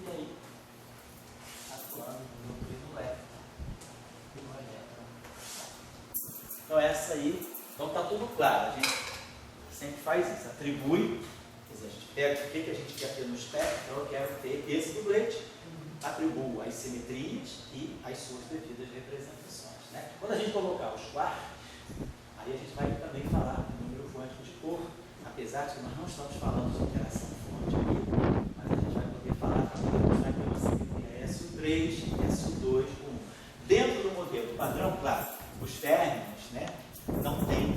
e aí atuando no núcleo leve e no elétron. Então essa aí, então está tudo claro, a gente sempre faz isso, atribui, quer dizer, a gente pega o que a gente quer ter no espectro, então eu quero ter esse doublet, atribuo as simetrias e as suas devidas representações. Né? Quando a gente colocar os quartos, aí a gente vai também falar do número quântico de cor, apesar de que nós não estamos falando de interação fonte aqui, mas a gente vai poder falar também, a gente vai ter uma simetria SO3, SO2, 1. Dentro do modelo padrão, claro, os términos, né? Não tem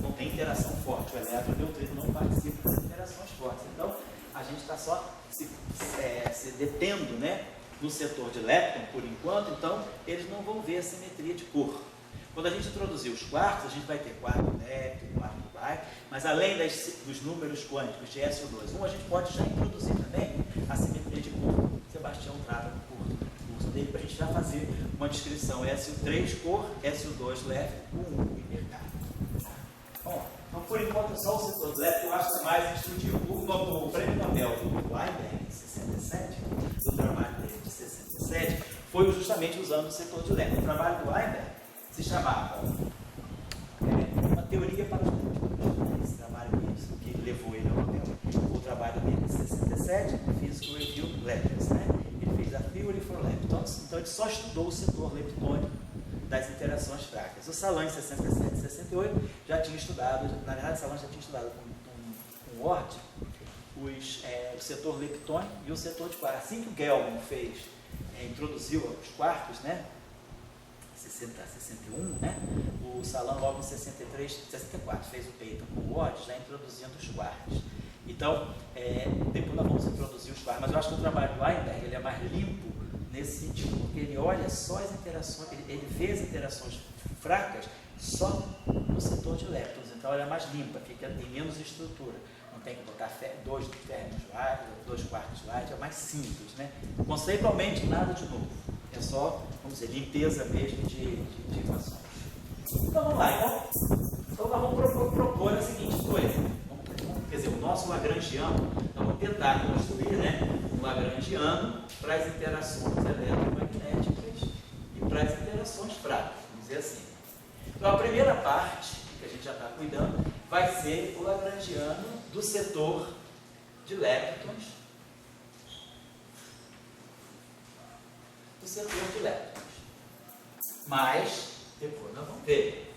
não tem interação forte. O elétron e o neutrino não participam das interações fortes. Então, a gente está só se detendo, né, no setor de lepton, por enquanto, então, eles não vão ver a simetria de cor. Quando a gente introduzir os quartos, a gente vai ter quarto lepton, quarto pi, mas além dos números quânticos de SO2, a gente pode já introduzir também a simetria de cor. O Sebastião trata no curso dele para a gente já fazer uma descrição SO3 cor, SO2 lepton, 1 e mercado. Bom, então por enquanto só o setor do lepton eu acho que é mais instrutivo. O prêmio Nobel do Weinberg, em 67, do trabalho dele de 67, foi justamente usando o setor de lepton. O trabalho do Weinberg se chamava uma teoria para os múltiplos. Esse trabalho que levou ele ao Nobel. O trabalho dele de 67, Physical Review Letters, né? Ele fez a Theory for Leptons, então ele só estudou o setor leptônico das interações fracas. O Salan, em 67 e 68, já tinha estudado, na verdade o Salan já tinha estudado com Ward, o setor leptônico e o setor de quartos. Assim que o Gelman fez, introduziu os quartos, né? 60 a 61, né? O Salan logo em 63, 64 fez o Peyton com o Ward, já introduzindo os quartos. Então, depois nós vamos introduzir os quartos, mas eu acho que o trabalho do Weinberg ele é mais limpo nesse sentido, porque ele olha só as interações, ele vê as interações fracas só no setor de leptons, então ela é mais limpa, tem menos estrutura, não tem que botar dois términos lá, 2 quartos lá, é mais simples, né? Conceitualmente nada de novo. É só, vamos dizer, limpeza mesmo de equações. Então vamos lá. Então nós vamos propor a seguinte coisa. Quer dizer, o nosso lagrangiano, nós vamos tentar construir, né, um lagrangiano para as interações eletromagnéticas e para as interações fracas, vamos dizer assim. Então a primeira parte, que a gente já está cuidando, vai ser o lagrangiano do setor de leptons. Do setor de leptons. Mas, depois nós vamos ver.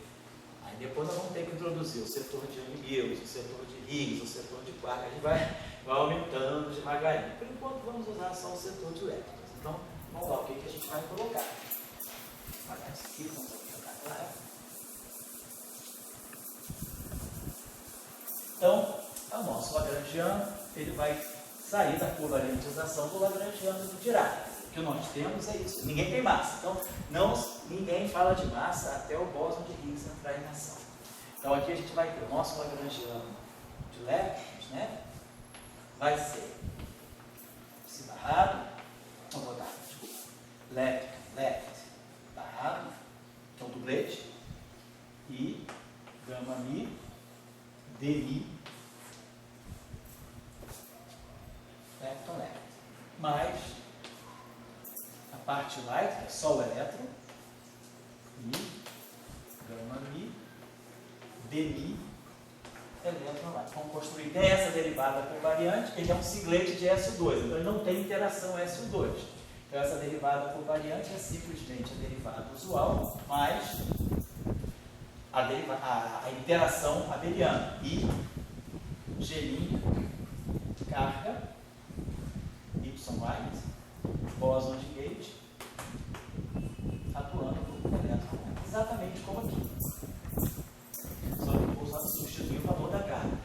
Aí depois nós vamos ter que introduzir o setor de Young-Mills, o setor de Higgs, o setor de quark. A gente vai aumentando devagarinho. Por enquanto vamos usar só o setor de leptons. Então, vamos lá, o que a gente vai colocar. Vamos apagar isso aqui, vamos colocar claro. Então, o nosso lagrangiano, ele vai sair da covariantização do lagrangiano do Dirac. O que nós temos é isso. Ninguém tem massa. Então, ninguém fala de massa até o bóson de Higgs entrar em ação. Então, aqui a gente vai ter o nosso lagrangiano de leptons, né? Vai ser esse barrado. Vamos botar, desculpa. Left, barrado. Então, dublete. E gama mi, dmi, lepton, lepton. Mais a parte light, que é só o elétron, e gama mi, dmi, elétron light. Vamos construir, tem essa derivada covariante, ele é um singlete de SO2, então ele não tem interação SO2. Então essa derivada covariante é simplesmente a derivada usual, mais a interação abeliana. E G', carga, Y light, bóson de gauge, atuando no elétron. Exatamente como aqui. Só que vou substituir o valor da carga.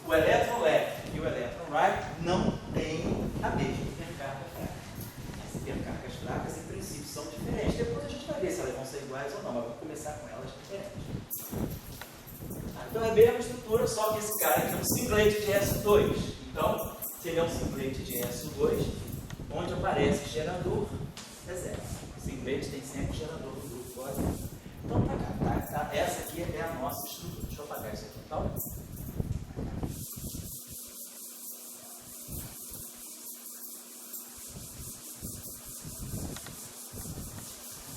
O elétron left e o elétron right não têm a mesma intercarga fraca. As intercargas fracas, em princípio, são diferentes. Depois a gente vai ver se elas vão ser iguais ou não, mas vamos começar com elas diferentes. Então é a mesma estrutura, só que esse cara aqui é um singlete de SO2. Então, se ele é um singlete de SO2, onde aparece gerador, é zero. O singlete tem sempre gerador do grupo. Olha. Então tá. Essa aqui é a nossa estrutura. Deixa eu apagar isso aqui então. Vamos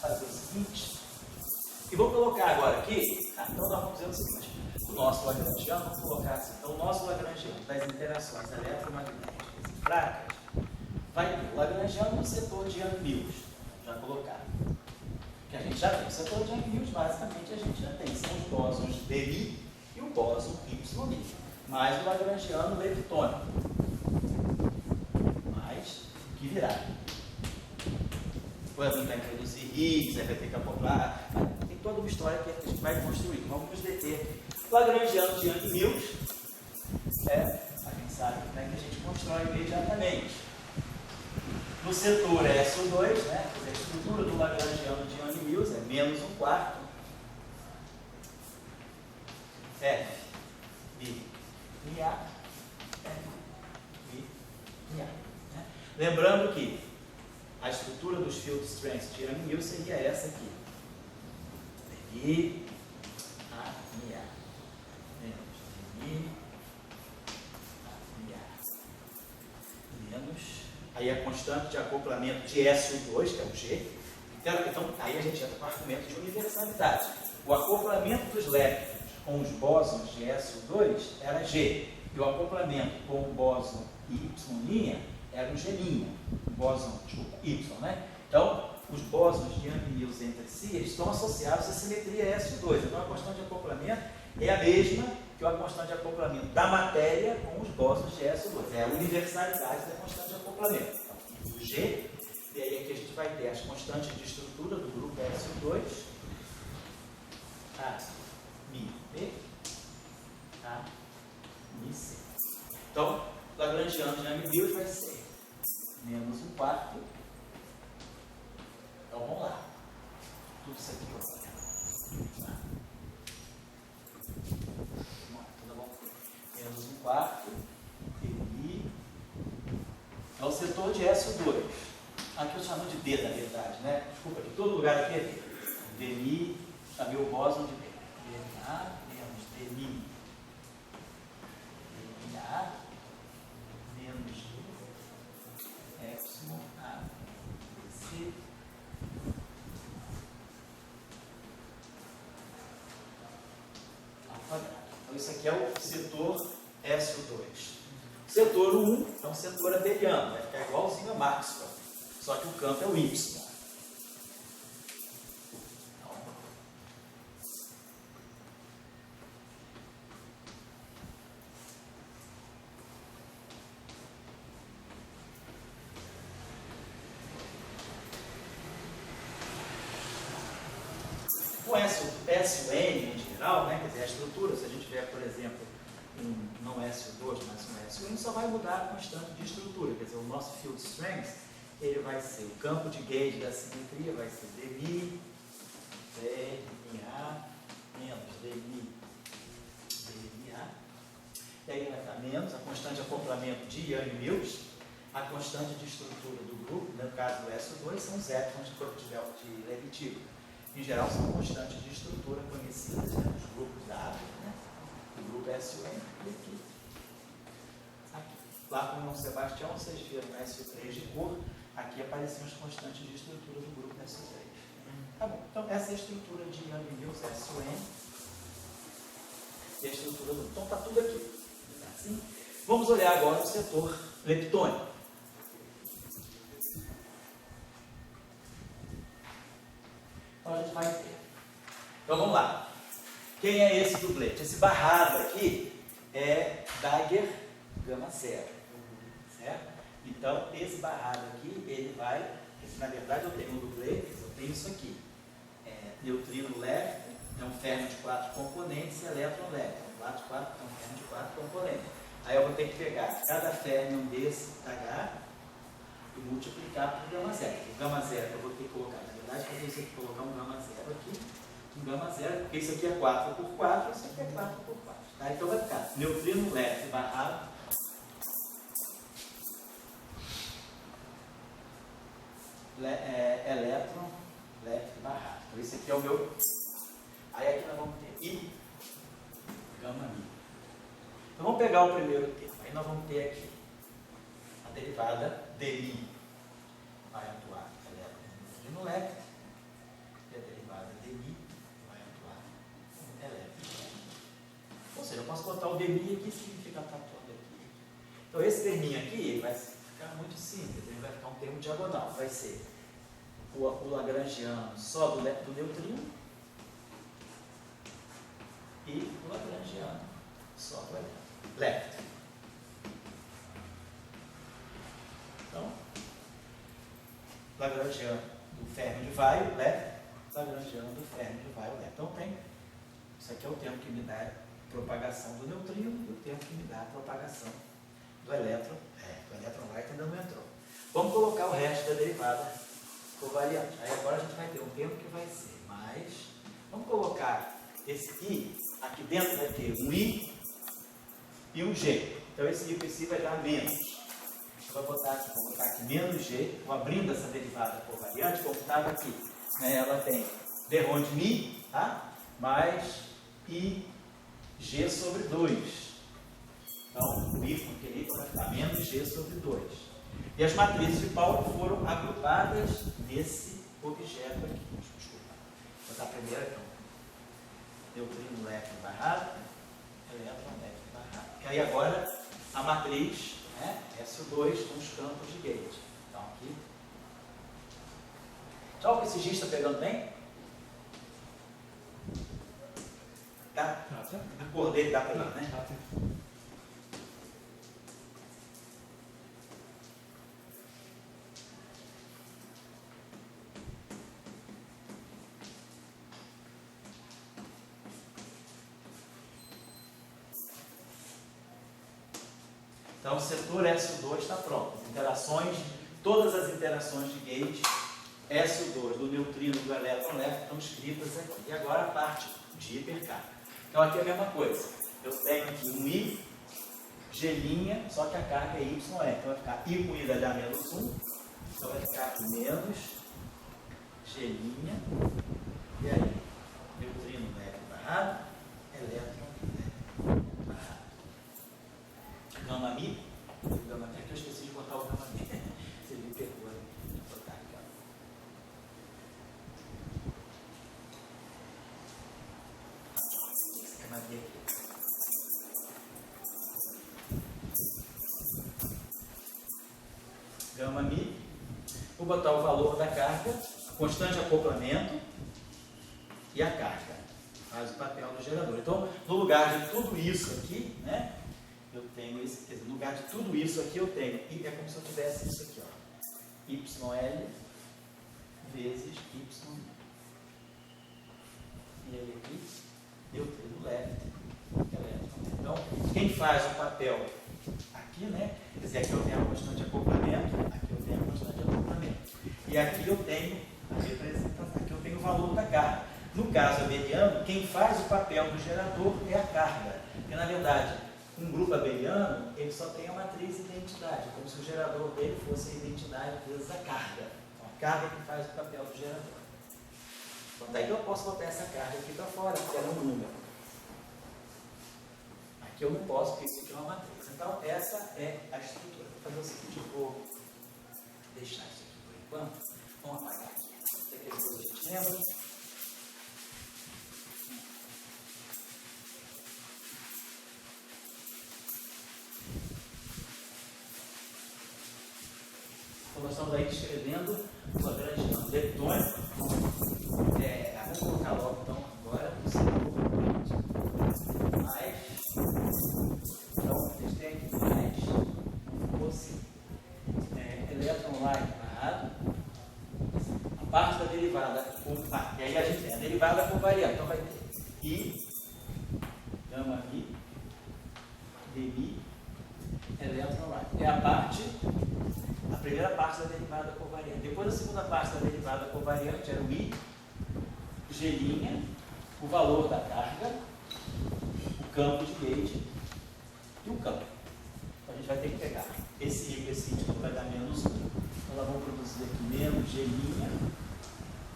fazer o seguinte. E vou colocar agora aqui. Então nós vamos fazer o seguinte. O nosso lagrangiano, vamos colocar assim. Então o nosso lagrangiano das interações eletromagnéticas e fracas vai ter o lagrangiano no setor de Young-Mills. Já colocar. Que a gente já tem. O setor de Young-Mills, basicamente, a gente já tem. São os bósons Dmi e o bóson Ymi. Mais o lagrangiano leptônico. Mais o que virá. Depois a gente vai introduzir Higgs, aí vai ter que acoplar. Tem toda uma história que a gente vai construir. Vamos nos deter. O lagrangiano de Young-Mills a gente sabe como é que a gente constrói imediatamente. No setor SO2, né, a estrutura do lagrangiano de Young-Mills é menos 1/4 F B A F B A. Né? Lembrando que a estrutura dos field strengths de Young-Mills seria essa aqui. D A menos D A menos. Aí a constante de acoplamento de SO2, que é o G. Então, aí a gente entra com o argumento de universalidade. O acoplamento dos leptons com os bósons de SO2 era G. E o acoplamento com o bóson Y' era o G'. O bóson, desculpa, Y, né? Então, os bósons de Young-Mills entre si, eles estão associados à simetria SO2. Então, a constante de acoplamento é a mesma que a constante de acoplamento da matéria com os bósons de SO2. É a universalidade da constante de acoplamento. Então, o G, e aí aqui a gente vai ter as constantes de estrutura do grupo SO2, A, Mi, B, A, Mi, C. Então, o lagrangiano de Young-Mills vai ser menos 1/4. Então, vamos lá. Tudo isso aqui, ó. Menos 1/4 Dmi. É o setor de SO2. aqui eu chamo de D, na verdade, né? Desculpa, que todo lugar aqui é D. Dmi, sabe o bóson de D. DNA menos Dmi. DNA menos epsilon A, C. Ao quadrado. Então, isso aqui é o setor SO2. Setor 1 é um setor abeliano, vai ficar igualzinho a Maxwell, só que o campo é o Y. O SN em geral, né, quer dizer, a estrutura, se a gente tiver, por exemplo, não SO2, mas um SO1, só vai mudar a constante de estrutura, quer dizer, o nosso field strength, ele vai ser, o campo de gauge da simetria vai ser dmi, dma, menos dmi, dma, e aí vai estar menos a constante de acoplamento de Yang-Mills, a constante de estrutura do grupo, no caso do SO2, são os étons de Levi-Tilo. Em geral, são constantes de estrutura conhecidas, né, dos grupos da água, né? O grupo SON e aqui. Lá com o Sebastião, vocês viram no SO3 de cor, aqui apareciam as constantes de estrutura do grupo SO3. Tá bom, então essa é a estrutura de Yang-Mills SON e a estrutura do. Então está tudo aqui. Assim? Vamos olhar agora o setor leptônico. Então a gente vai ter. Então vamos lá. Quem é esse dublete? Esse barrado aqui é Dagger gama 0. Certo? Então esse barrado aqui, ele vai. Na verdade eu tenho um dublete, eu tenho isso aqui. Neutrino leve, é um ferro de 4 componentes, e elétron leve, é um ferro de 4 componentes. Aí eu vou ter que pegar cada fermion desse H e multiplicar por gama 0. O gama 0 eu vou ter que colocar, na verdade, eu vou ter que colocar um gama 0 aqui, um gama 0, porque isso aqui é 4 por 4, isso aqui é 4 por 4. Tá? Então vai ficar neutrino leve barrado elétron leve barrado. Então esse aqui é o meu. Aí aqui nós vamos ter I gama mi. Então vamos pegar o primeiro termo. Aí nós vamos ter aqui a derivada dmi vai atuar elétron leve e a derivada dmi vai atuar elétron. Ou seja, eu posso botar o dmi aqui, significa estar atuando aqui. Então esse terminho aqui ele vai ficar muito simples, ele vai ficar um termo diagonal. Vai ser o lagrangiano só do neutrino e o lagrangiano só do elétron. Left. Então, lagrangiano do fermo de Weyl, left, lagrangiano do fermo de Weyl, left. Então tem, isso aqui é o termo que me dá a propagação do neutrino e o termo que me dá a propagação do elétron. O elétron light ainda não entrou. Vamos colocar o resto da derivada covariante. Aí agora a gente vai ter um termo que vai ser mais. Vamos colocar esse I, aqui dentro vai ter um I e um G. Então esse I com esse I vai dar menos. Eu vou botar aqui menos G, vou abrindo essa derivada covariante, como estava aqui. Né? Ela tem d rho de mi, tá? Mais I G sobre 2. Então o I com aquele I vai ficar menos G sobre 2. E as matrizes de Pauli foram agrupadas nesse objeto aqui. Desculpa. Vou botar a primeira então. Neutrino leve barrado, elétron leve barrado. E aí agora a matriz, né, SO2 com os campos de gauge. Então aqui. Já o PCG está pegando bem? Tá? A cor dele dá para ver, né? Então o setor SO2 está pronto. As interações, todas as interações de gauge SO2 do neutrino e do elétron leve estão escritas aqui. E agora a parte de hipercarga. Então aqui é a mesma coisa. Eu tenho aqui um I, G', só que a carga é YE. Então vai ficar I com I da H menos 1, Então vai ficar aqui menos G', e aí neutrino leve barrado, elétron leve barrado. Gama mi, é que eu esqueci de botar o gama mi, você me pegou, vou botar aqui, ó. Esse gama mi aqui. Gama mi, vou botar o valor da carga, a constante de acoplamento e a carga. Faz o papel do gerador. Então, no lugar de tudo isso aqui, né, eu tenho esse, quer dizer, no lugar de tudo isso aqui eu tenho, e é como se eu tivesse isso aqui, ó, YL vezes Y. E aí aqui, neutrino left, elétron. Então, quem faz o papel aqui, né, quer dizer, aqui eu tenho a constante de acoplamento, aqui eu tenho a constante de acoplamento. E aqui eu tenho a representação, aqui eu tenho o valor da carga. No caso abeliano, quem faz o papel do gerador é a carga. Porque, na verdade, um grupo abeliano, ele só tem a matriz identidade, como se o gerador dele fosse a identidade vezes a carga. Então, a carga que faz o papel do gerador. Então, daí eu posso botar essa carga aqui para fora, porque ela é um número. Aqui eu não posso, porque isso aqui é uma matriz. Então, essa é a estrutura. Vou fazer o seguinte, eu vou deixar isso aqui por enquanto. Vamos apagar aqui. Até que depois a gente lembra. Então, nós estamos aí descrevendo o Lagrangiano leptônico. Vamos colocar logo, então, agora o símbolo mais. Então, eles têm aqui mais, como fosse elétron like barrado. A parte da derivada, e aí a gente tem a derivada por variável. Então, vai ter I, gama mi, dmi, elétron like. É a primeira parte da derivada covariante. Depois a segunda parte da derivada covariante era o I, G', o valor da carga, o campo de Gauge e o campo. Então a gente vai ter que pegar esse I com esse I, vai dar menos 1. Então nós vamos produzir aqui menos G',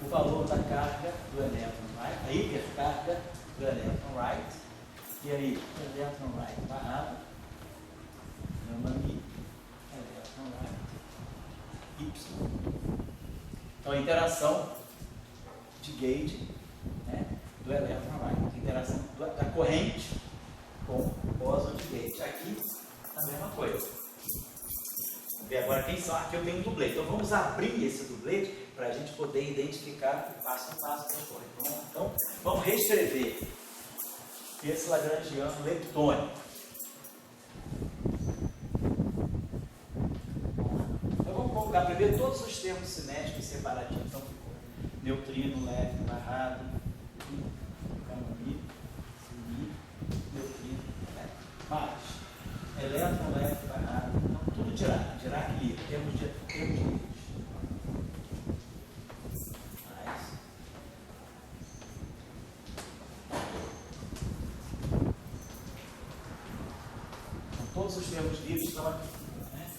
o valor da carga do elétron right, a hipercarga do elétron right, e aí elétron right barrado, gama mi, elétron right, Y. Então a interação de Gauge, né, do elétron right, a interação da corrente com o bóson de Gauge. Aqui a mesma coisa. Vamos ver agora quem são. Aqui eu tenho um dublete. Então vamos abrir esse dublete para a gente poder identificar o passo a passo da coisa. Então vamos reescrever esse Lagrangiano leptônico. Então vamos colocar primeiro todos os termos cinéticos separadinhos. Então ficou neutrino leve barrado, gama mi, neutrino leve, mais elétron leve barrado. Então tudo Dirac livre, termos livres. Todos os termos livres estão aqui, né?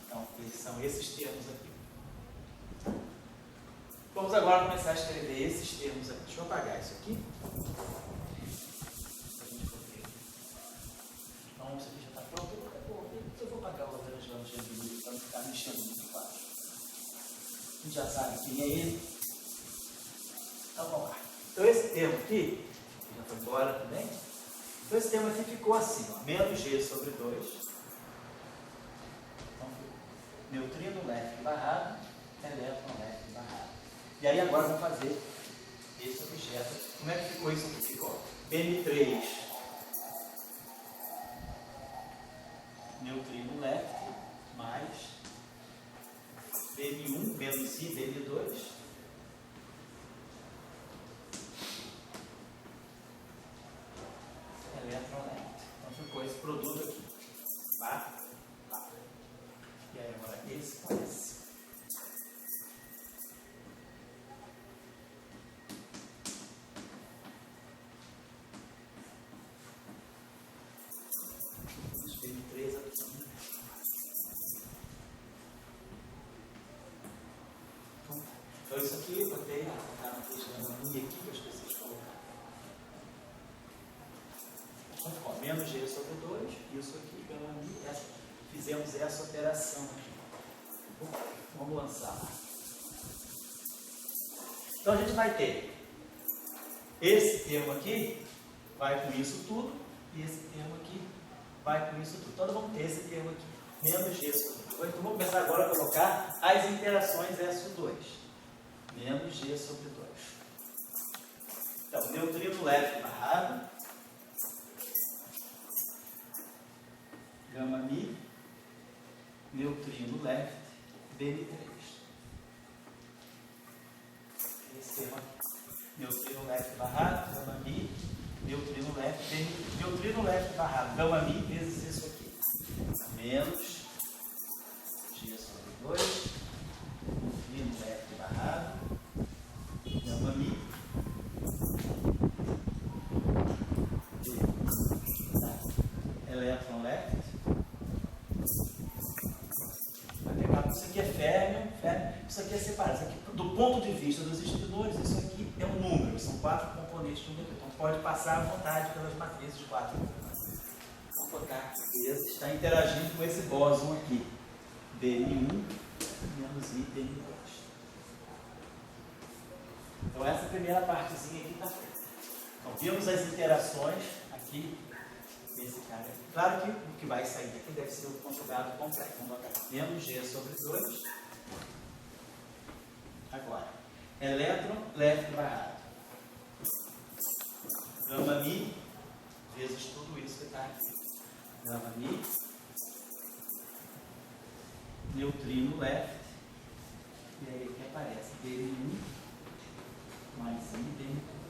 Então, são esses termos aqui. Vamos agora começar a escrever esses termos aqui. Deixa eu apagar isso aqui. Então, isso aqui já está pronto. Eu vou apagar o Lagrangiano Gentilini para não ficar mexendo muito quadro. A gente já sabe quem é ele. Então, vamos lá. Então, esse termo aqui, que já foi embora também. Então, esse termo aqui ficou assim, ó, menos G sobre 2. Então, neutrino leve barrado, elétron leve barrado. E aí, agora vamos fazer esse objeto. Como é que ficou isso aqui? Ficou M3, neutrino left, mais BM1, menos I, BM2. Elétron left. Então ficou esse produto aqui. Tá? Tá. E aí agora esse com esse. isso aqui, gama mi, fizemos essa operação aqui. Vamos lançar. Então a gente vai ter esse termo aqui, vai com isso tudo, e esse termo aqui vai com isso tudo. Então nós vamos ter esse termo aqui, menos G sobre 2. Então vamos começar agora a colocar as interações SO2. Menos G sobre 2. Então, neutrino leve barrado, gama mi, neutrino leve, BN3. Esse termo aqui. Neutrino leve barrado, gama mi, neutrino leve, BN3. Neutrino leve barrado, gama mi vezes isso aqui. Menos G sobre 2, neutrino leve barrado, gama mi, elétron left. Vai pegar, isso aqui é férmio, isso aqui é separado. Isso aqui, do ponto de vista dos espinores, isso aqui é um número, são 4 componentes de um número. Então pode passar à vontade pelas matrizes de 4 componentes. Vamos colocar que esse está interagindo com esse bóson aqui. Bn1 menos I Bn2. Então essa primeira partezinha aqui está feita. Então vimos as interações aqui. Esse cara aqui. Claro que o que vai sair aqui deve ser o conjugado completo. Vamos botar menos G sobre 2. Agora, elétron leve barrado. Gama mi vezes tudo isso que está aqui. Gama mi, neutrino left, e aí o que aparece? Bn1 mais I Bn2.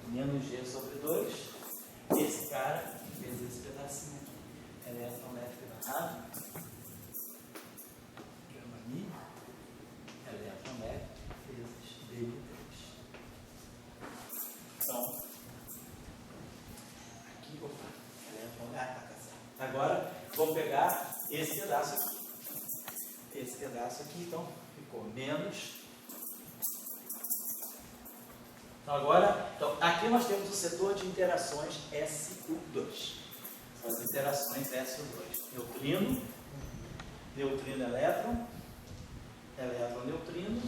Menos G sobre 2, esse cara fez esse pedacinho aqui, elétron leve barrado, gama mi, elétron leve vezes Bn3. Então, aqui, opa, elétron leve, agora vamos pegar esse pedaço aqui. Esse pedaço aqui, então, ficou menos. Então, agora, aqui nós temos o setor de interações SU2. São as interações SU2. Neutrino, neutrino, elétron, elétron, neutrino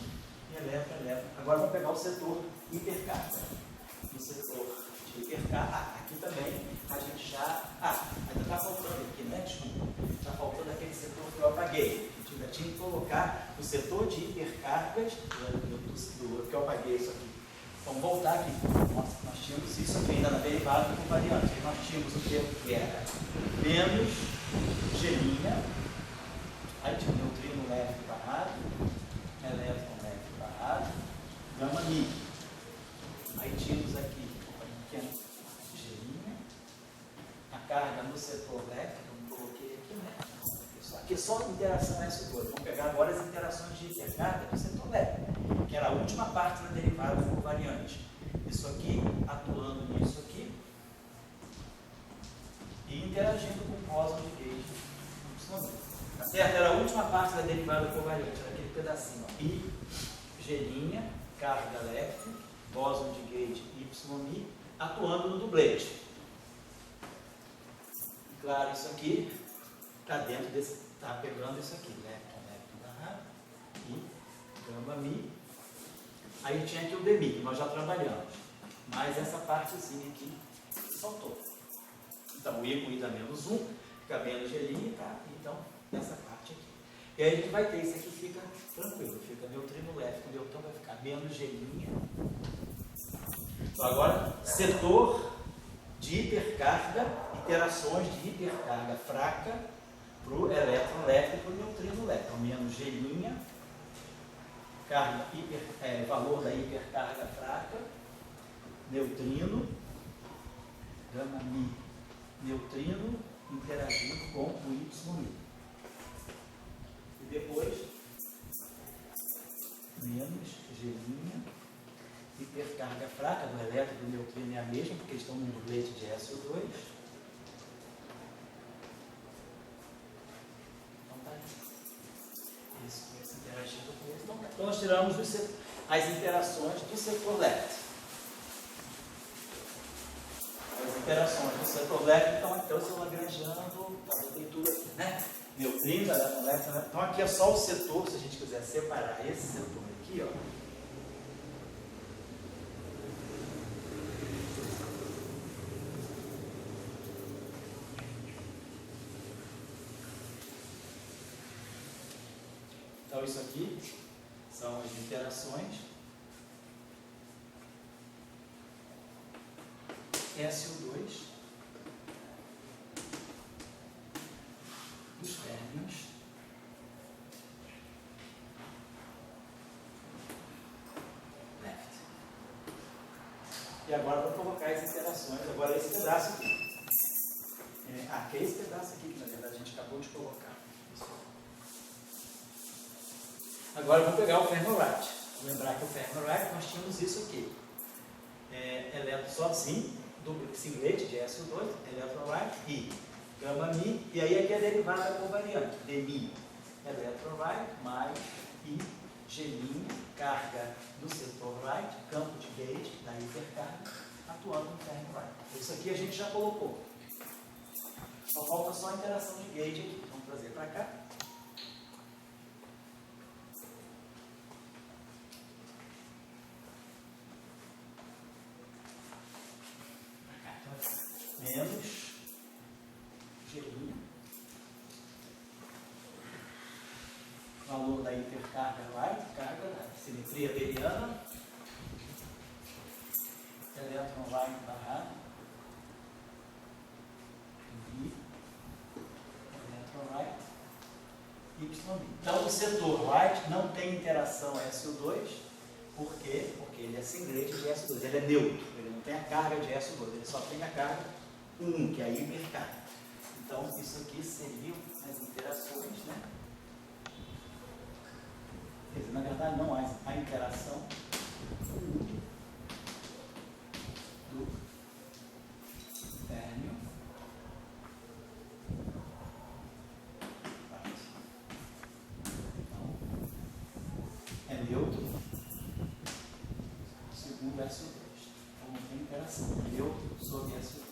e elétron, elétron. Agora vamos pegar o setor hipercarga. O setor de hipercarga, aqui também a gente já... ainda está faltando aqui, né? Desculpa. Está faltando aquele setor que eu apaguei. A gente ainda tinha que colocar o setor de hipercargas do que eu apaguei isso aqui. Vamos voltar aqui. Nós tínhamos isso aqui ainda na derivada com variante. Nós tínhamos o termo que era menos G', aí tinha neutrino leve barrado, elétron leve barrado, gama mi. Aí tínhamos aqui G', a carga no setor leve, eu coloquei aqui, né? Aqui é só interação S2. Vamos pegar agora as interações de hipercarga do setor leve, que era a última parte da derivada covariante. Isso aqui atuando nisso aqui e interagindo com o bóson de gauge. Tá certo? Era a última parte da derivada covariante, era aquele pedacinho. Ó. I, G', carga leve, bóson de gauge YI, atuando no dublete. Claro, isso aqui está dentro desse, está pegando isso aqui, elétron barrado e gama mi. Aí tinha aqui o demi, que nós já trabalhamos, mas essa partezinha aqui faltou. Então o I com I dá menos 1, fica menos G', tá? Então essa parte aqui. E aí a gente vai ter isso aqui, fica tranquilo, fica neutrino leve, o neutrão vai ficar menos G'. Então agora, setor de hipercarga, interações de hipercarga fraca para o elétron leve e para o neutrino leve. Então menos G', carga valor da hipercarga fraca, neutrino, gama mi, neutrino interagindo com o YI. E depois, menos G', hipercarga fraca do elétron e do neutrino é a mesma, porque eles estão num dublete de SO2. Então tá aí. Isso interagindo com isso. Então nós tiramos as interações do setor left. interações do setor leve, então aqui eu estou lagrangiando, botei tudo aqui, né? Neutrinos, elétron leve, né? Então aqui é só o setor, se a gente quiser separar esse setor aqui, ó. Então isso aqui são as interações SO2 dos férmions left. E agora vou colocar as interações, agora esse pedaço aqui. Aqui é esse pedaço aqui que na verdade a gente acabou de colocar. Agora eu vou pegar o fermorite. Vou lembrar que o fermorite nós tínhamos isso aqui. Elétron só assim, duplo singlete de SO2, electrolyte e gama-mi, e aí aqui é derivada da covariante, DMI, electrolyte mais I, G', carga do setor right, campo de gauge, da hipercarga, atuando no fermorite. Isso aqui a gente já colocou. Só falta só a interação de gauge aqui. Vamos trazer para cá. Menos G', valor da hipercarga right, carga da simetria beriana, elétron right barrado, I, elétron right, Y'. Então o setor right não tem interação SO2, por quê? Porque ele é singlete de SO2, ele é neutro, ele não tem a carga de SO2, ele só tem a carga 1, que é a hipercarga. Então, isso aqui seriam as interações, né? Quer dizer, na verdade, não há a interação do férmio. Então, é neutro, segundo SO2. Então, não tem interação. É neutro sobre SO2.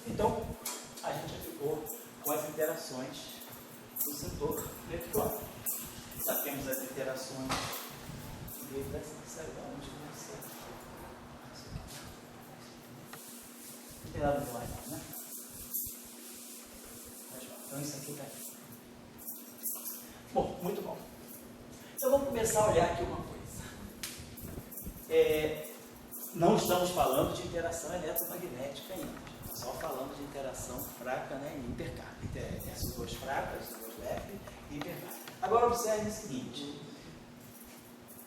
Então, a gente já ficou com as interações do setor eletrônico. Já temos as interações de onde não sei. Não tem nada de lá, né? Então, isso aqui está aqui. Bom, muito bom. Então, vamos começar a olhar aqui uma coisa. Não estamos falando de interação eletromagnética ainda, estamos só falando de interação fraca, né, e hipercarga. SO2 fraca, SO2 leve e hipercarga. Agora observe o seguinte,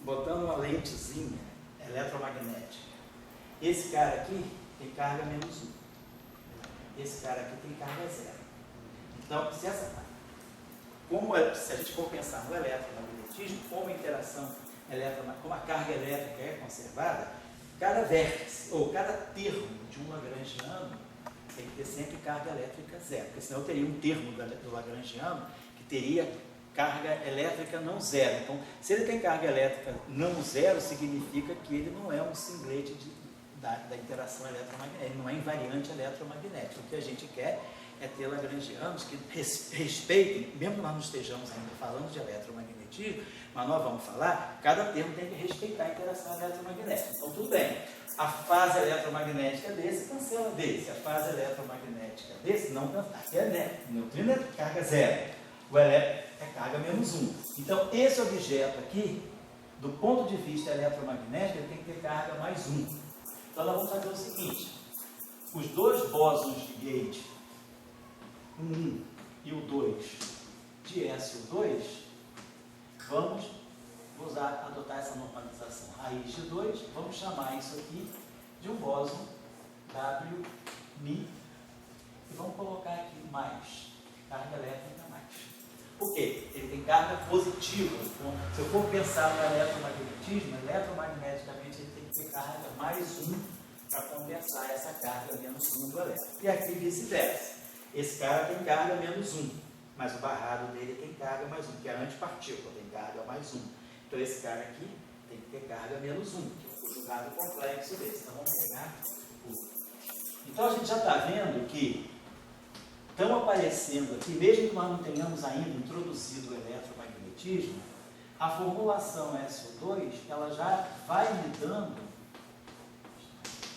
botando uma lentezinha eletromagnética, esse cara aqui tem carga -1, esse cara aqui tem carga 0. Então, se a gente for pensar no eletromagnetismo, como a interação como a carga elétrica é conservada, cada vértice, ou cada termo de um lagrangiano tem que ter sempre carga elétrica 0, porque senão eu teria um termo do lagrangiano que teria carga elétrica não 0. Então, se ele tem carga elétrica não 0, significa que ele não é um singlete da interação eletromagnética, ele não é invariante eletromagnética. O que a gente quer é ter lagrangianos que respeitem, mesmo que nós não estejamos ainda falando de eletromagnetismo, mas nós vamos falar, cada termo tem que respeitar a interação eletromagnética. Então, tudo bem. A fase eletromagnética desse cancela desse. A fase eletromagnética desse não cancela. Aqui é neutrino é carga 0. O elétron é carga -1. Então, esse objeto aqui, do ponto de vista eletromagnético, ele tem que ter carga +1. Então, nós vamos fazer o seguinte. Os dois bósons de gauge, o 1 e o 2 de SO2, vamos adotar essa normalização raiz de 2, vamos chamar isso aqui de um bóson WMi e vamos colocar aqui mais, carga elétrica mais. Por quê? Ele tem carga positiva. Então, se eu for pensar no eletromagnetismo, eletromagneticamente ele tem que ter carga +1 para compensar essa carga -1 do elétron. E aqui vice-versa. Esse cara tem carga -1. mas o barrado dele tem carga mais 1, que é a antipartícula, tem carga mais 1. Então esse cara aqui tem que ter carga menos 1, que é o conjugado complexo desse. Então vamos pegar o... Então a gente já está vendo que estão aparecendo aqui, mesmo que nós não tenhamos ainda introduzido o eletromagnetismo, a formulação SO2, ela já vai me dando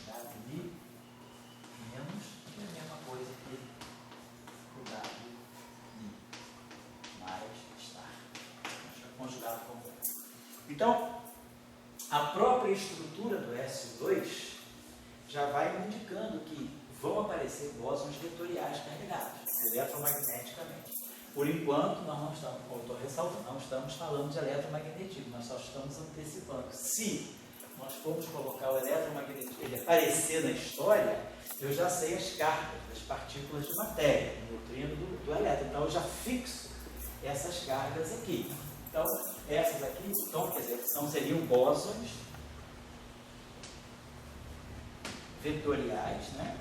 W menos, que é a mesma coisa que o WI, mais estar, conjugado com. Então, a própria estrutura do SO2 já vai me indicando que vão aparecer bósons vetoriais carregados, eletromagneticamente. Por enquanto, nós não estamos, como eu estou ressaltando, não estamos falando de eletromagnetismo, nós só estamos antecipando. Se nós formos colocar o eletromagnetismo, ele aparecer na história, eu já sei as cargas das partículas de matéria, do neutrino do elétron. Então, eu já fixo essas cargas aqui. Então, essas aqui, então, quer dizer, seriam bósons vetoriais, né?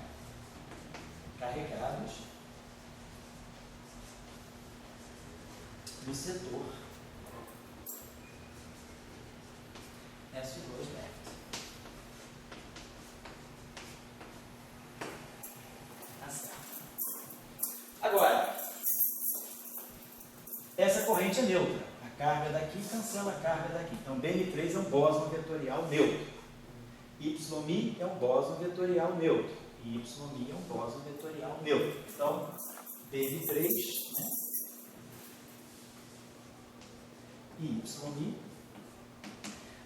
Carregados no setor S2 left. Tá certo. Agora, essa corrente é neutra. A carga daqui cancela a carga daqui. Então, BN3 é um bóson vetorial neutro. YI é um bóson vetorial neutro. E YI é um bóson vetorial neutro. Então, BN3, né? E YI,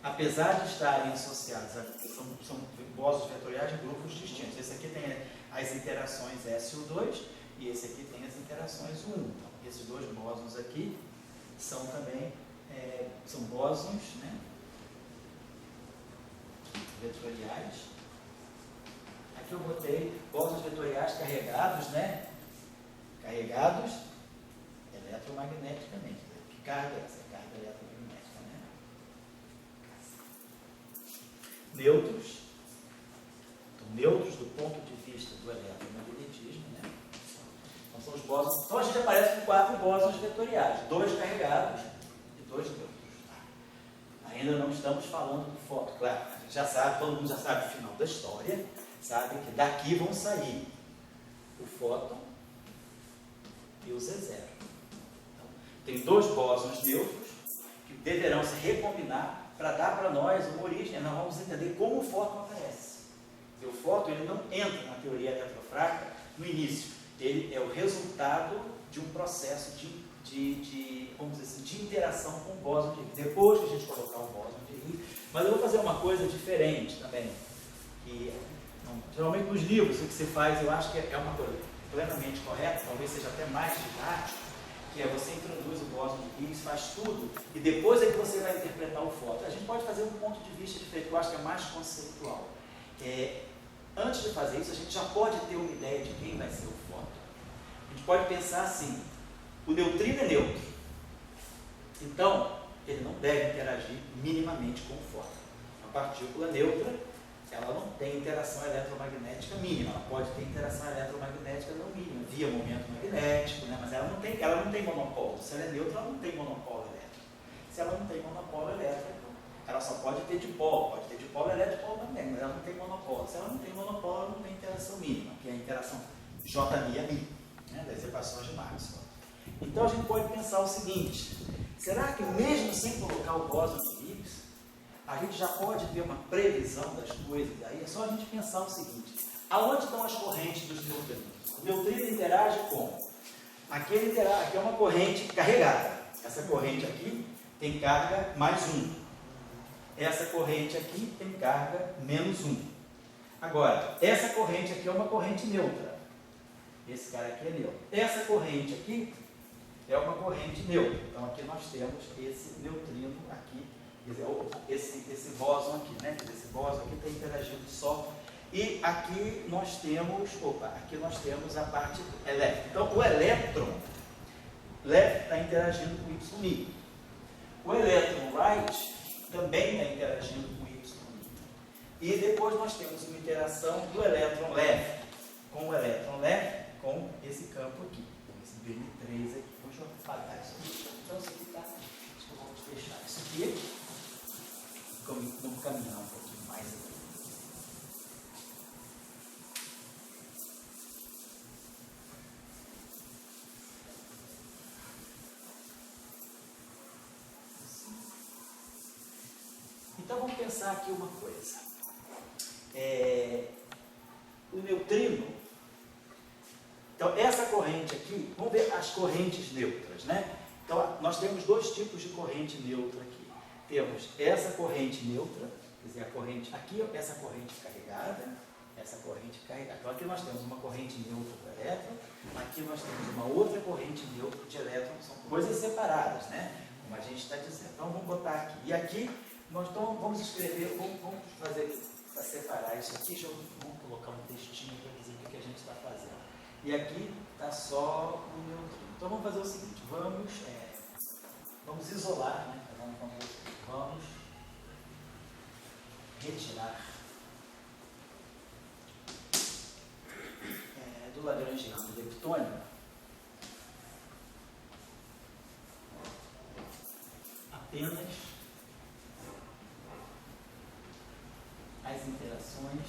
apesar de estarem associados, são bósons vetoriais de grupos distintos. Esse aqui tem as interações SO2 e esse aqui tem as interações U1. Então, esses dois bósons aqui são também são bósons, né, vetoriais. Aqui eu botei bósons vetoriais carregados, né? Carregados eletromagneticamente. Que carga é essa? Carga eletromagnética, né? Neutros. Então, neutros do ponto de vista do eletromagnetismo, né? Então são os bósons. Então a gente aparece com 4 bósons vetoriais, 2 carregados e 2 neutros. Tá? Ainda não estamos falando do fóton, claro, a gente já sabe, todo mundo já sabe o final da história, sabe que daqui vão sair o fóton e o Z0. Então, tem 2 bósons neutros que deverão se recombinar para dar para nós uma origem. Nós vamos entender como o fóton aparece. Porque o fóton ele não entra na teoria eletrofrágil no início. Ele é o resultado de um processo vamos dizer assim, de interação com o bóson de Higgs. Depois que a gente colocar o bóson de Higgs, mas eu vou fazer uma coisa diferente também. Que, geralmente nos livros o que se faz, eu acho que é uma coisa plenamente correta, talvez seja até mais didático, que é você introduz o bóson de Higgs, faz tudo, e depois é que você vai interpretar o fóton. A gente pode fazer um ponto de vista diferente, que eu acho que é mais conceitual. Antes de fazer isso, a gente já pode ter uma ideia de quem vai ser o fóton. A gente pode pensar assim, o neutrino é neutro, então ele não deve interagir minimamente com o fóton. A partícula neutra, ela não tem interação eletromagnética mínima, ela pode ter interação eletromagnética não mínima, via momento magnético, né? Mas ela não tem monopolo. Se ela é neutra, ela não tem monopolo elétrico. Se ela não tem monopolo elétrico, ela só pode ter dipolo elétrico, dipolo magnético, mas ela não tem monopolo. Se ela não tem monopolo, ela não tem interação mínima, que é a interação J-mi, né? Das equações de Maxwell. Então a gente pode pensar o seguinte, será que mesmo sem colocar o bóson de Higgs, a gente já pode ter uma previsão das coisas? Aí é só a gente pensar o seguinte, aonde estão as correntes dos neutrinos? O neutrino interage com? Aqui é uma corrente carregada. Essa corrente aqui tem carga mais 1. Essa corrente aqui tem carga menos 1. Agora, essa corrente aqui é uma corrente neutra. Esse cara aqui é neutro. Essa corrente aqui é uma corrente neutra. Então aqui nós temos esse neutrino aqui, esse bóson aqui, né? Esse bóson aqui está interagindo só. E aqui nós temos a parte elétrica. Então o elétron left está interagindo com o YI. O elétron right também está interagindo com o YI. E depois nós temos uma interação do elétron left com o elétron left com esse campo aqui, com esse BN3 aqui. Vamos apagar isso aqui. Então, isso aqui tá. Acho que eu vou fechar isso aqui. Vamos caminhar um pouquinho mais aqui. Então vamos pensar aqui uma coisa. O neutrino. Então essa corrente aqui, vamos ver as correntes neutras, né? Então nós temos dois tipos de corrente neutra aqui. Temos essa corrente neutra, quer dizer, a corrente aqui, essa corrente carregada, essa corrente carregada. Então aqui nós temos uma corrente neutra do elétron, aqui nós temos uma outra corrente neutra de elétron, são coisas separadas, né? Como a gente está dizendo. Então vamos botar aqui. E aqui nós vamos escrever, vamos fazer para separar isso aqui. Vamos colocar um textinho para dizer o que a gente está fazendo. E aqui está só o neutrino. Então vamos fazer o seguinte, vamos isolar, né? Vamos retirar do lagrangiano leptônio apenas as interações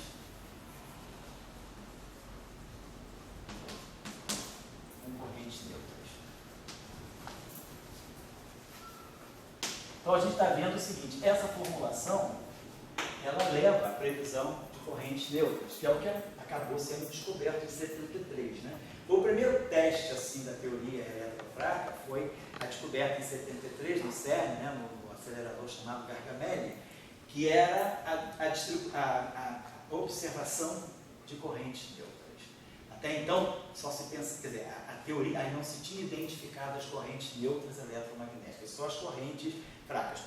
com correntes neutras. Então a gente está vendo o seguinte, essa formulação ela leva à previsão de correntes neutras, que é o que acabou sendo descoberto em 73. Né? O primeiro teste assim, da teoria eletrofraca foi a descoberta em 73 no CERN, né, no acelerador chamado Gargamelle, que era a observação de correntes neutras. Até então, só se pensa, quer dizer, a teoria aí não se tinha identificado as correntes neutras eletromagnéticas, só as correntes fracas,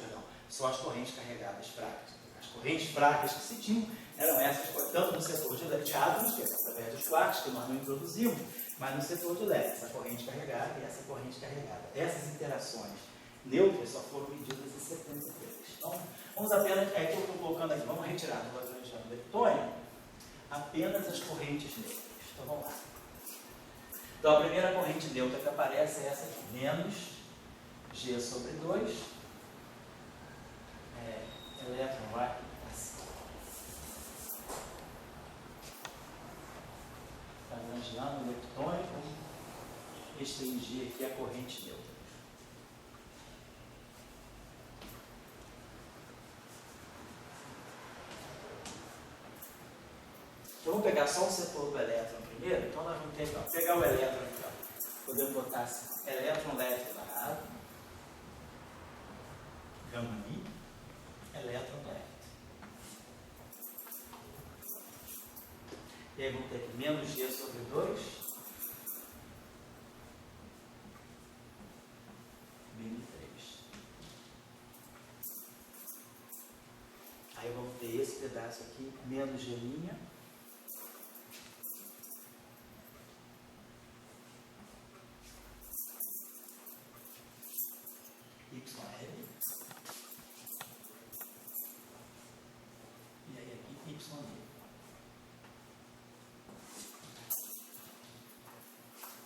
só as correntes carregadas fracas. As correntes fracas que se tinham eram essas, tanto no setor de átomos, que é através dos quarks, que nós não introduzimos, mas no setor de LED, essa corrente carregada e essa corrente carregada. Essas interações neutras só foram medidas em 73. Então, vamos apenas, é que eu estou colocando aqui, vamos retirar do lagrangiano leptônio apenas as correntes neutras. Então vamos lá. Então a primeira corrente neutra que aparece é essa aqui, menos G sobre 2, elétron vai assim. Lagrangiano leptônio, restringir aqui a corrente neutra. Então, vamos pegar só o setor do elétron primeiro. Então, nós vamos ter que pegar o elétron aqui. Ó. Podemos botar assim: elétron leve barrado, gama I, elétron leve. E aí, vamos ter aqui menos G sobre 2, menos 3. Aí, vamos ter esse pedaço aqui, menos G'. YL. E aí aqui YL.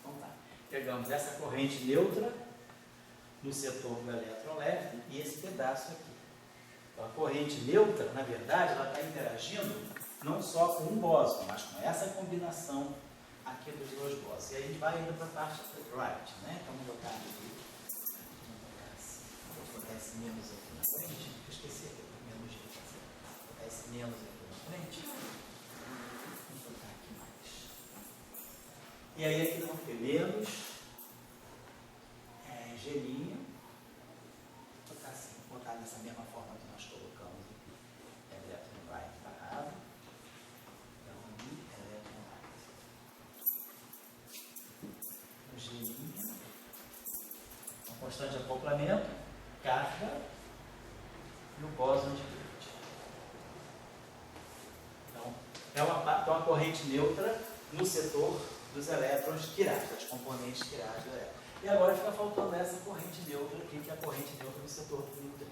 Então tá. Pegamos essa corrente neutra no setor do elétron leve e esse pedaço aqui. Então a corrente neutra, na verdade, ela está interagindo não só com um bóson, mas com essa combinação aqui dos dois bósons. E aí a gente vai indo para a parte right, né? Então vamos botar aqui. Vou botar esse menos aqui na frente. Eu esqueci aqui, menos G. Vou botar esse menos aqui na frente. Vamos botar aqui mais. E aí aqui nós vamos ter menos G'. Vou botar assim, vou botar dessa mesma forma que nós colocamos aqui. Elétron right parado. Então, elétron right. O G'. Uma constante de acoplamento, carga e o bóson de Higgs. Então, é uma corrente neutra no setor dos elétrons quirados, das componentes quiradas do elétron. E agora fica faltando essa corrente neutra aqui, que é a corrente neutra no setor do neutrino.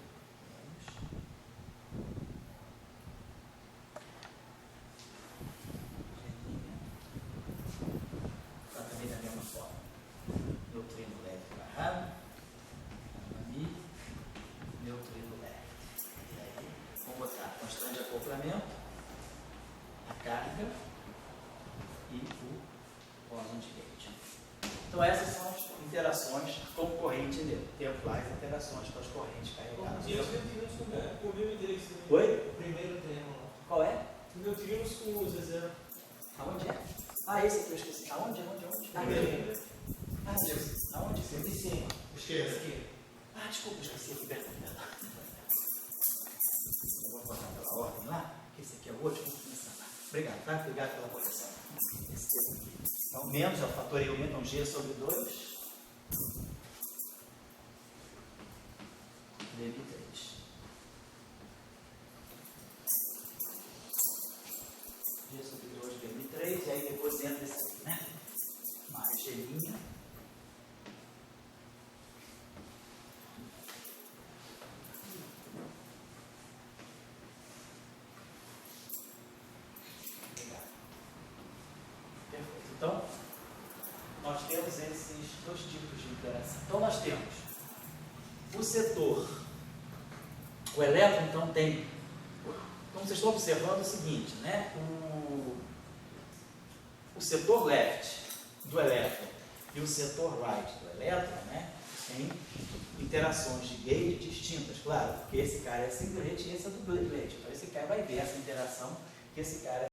Está também da mesma forma. Então essas são as interações com corrente neutro. Temos lá as interações com as correntes carregadas. E os neutrinos com o meu interesse também. Oi? O primeiro termo lá. Qual é? Os neutrinos com o Z0. Aonde é? Ah, esse aqui eu esqueci. Aonde? Ah, Primeiro. isso. Aonde? De cima. Esquerda. Ah, desculpa, eu esqueci aqui. Perdão. Eu vou botar pela ordem lá, que esse aqui é o outro. Vamos começar lá. Obrigado, tá? Obrigado pela correção. Esse termo aqui. Então, menos é o fator eu, então G sobre 2. Dm3. G sobre 2 dm3, e aí depois entra esse aqui, né? Mais G'. Então, nós temos esses dois tipos de interação. Então, nós temos o setor, o elétron, então, tem. Então, vocês estão observando o seguinte, né? O setor left do elétron e o setor right do elétron, né? Tem interações de gate distintas, claro, porque esse cara é singlet e esse é duplet. Então, esse cara vai ver essa interação que esse cara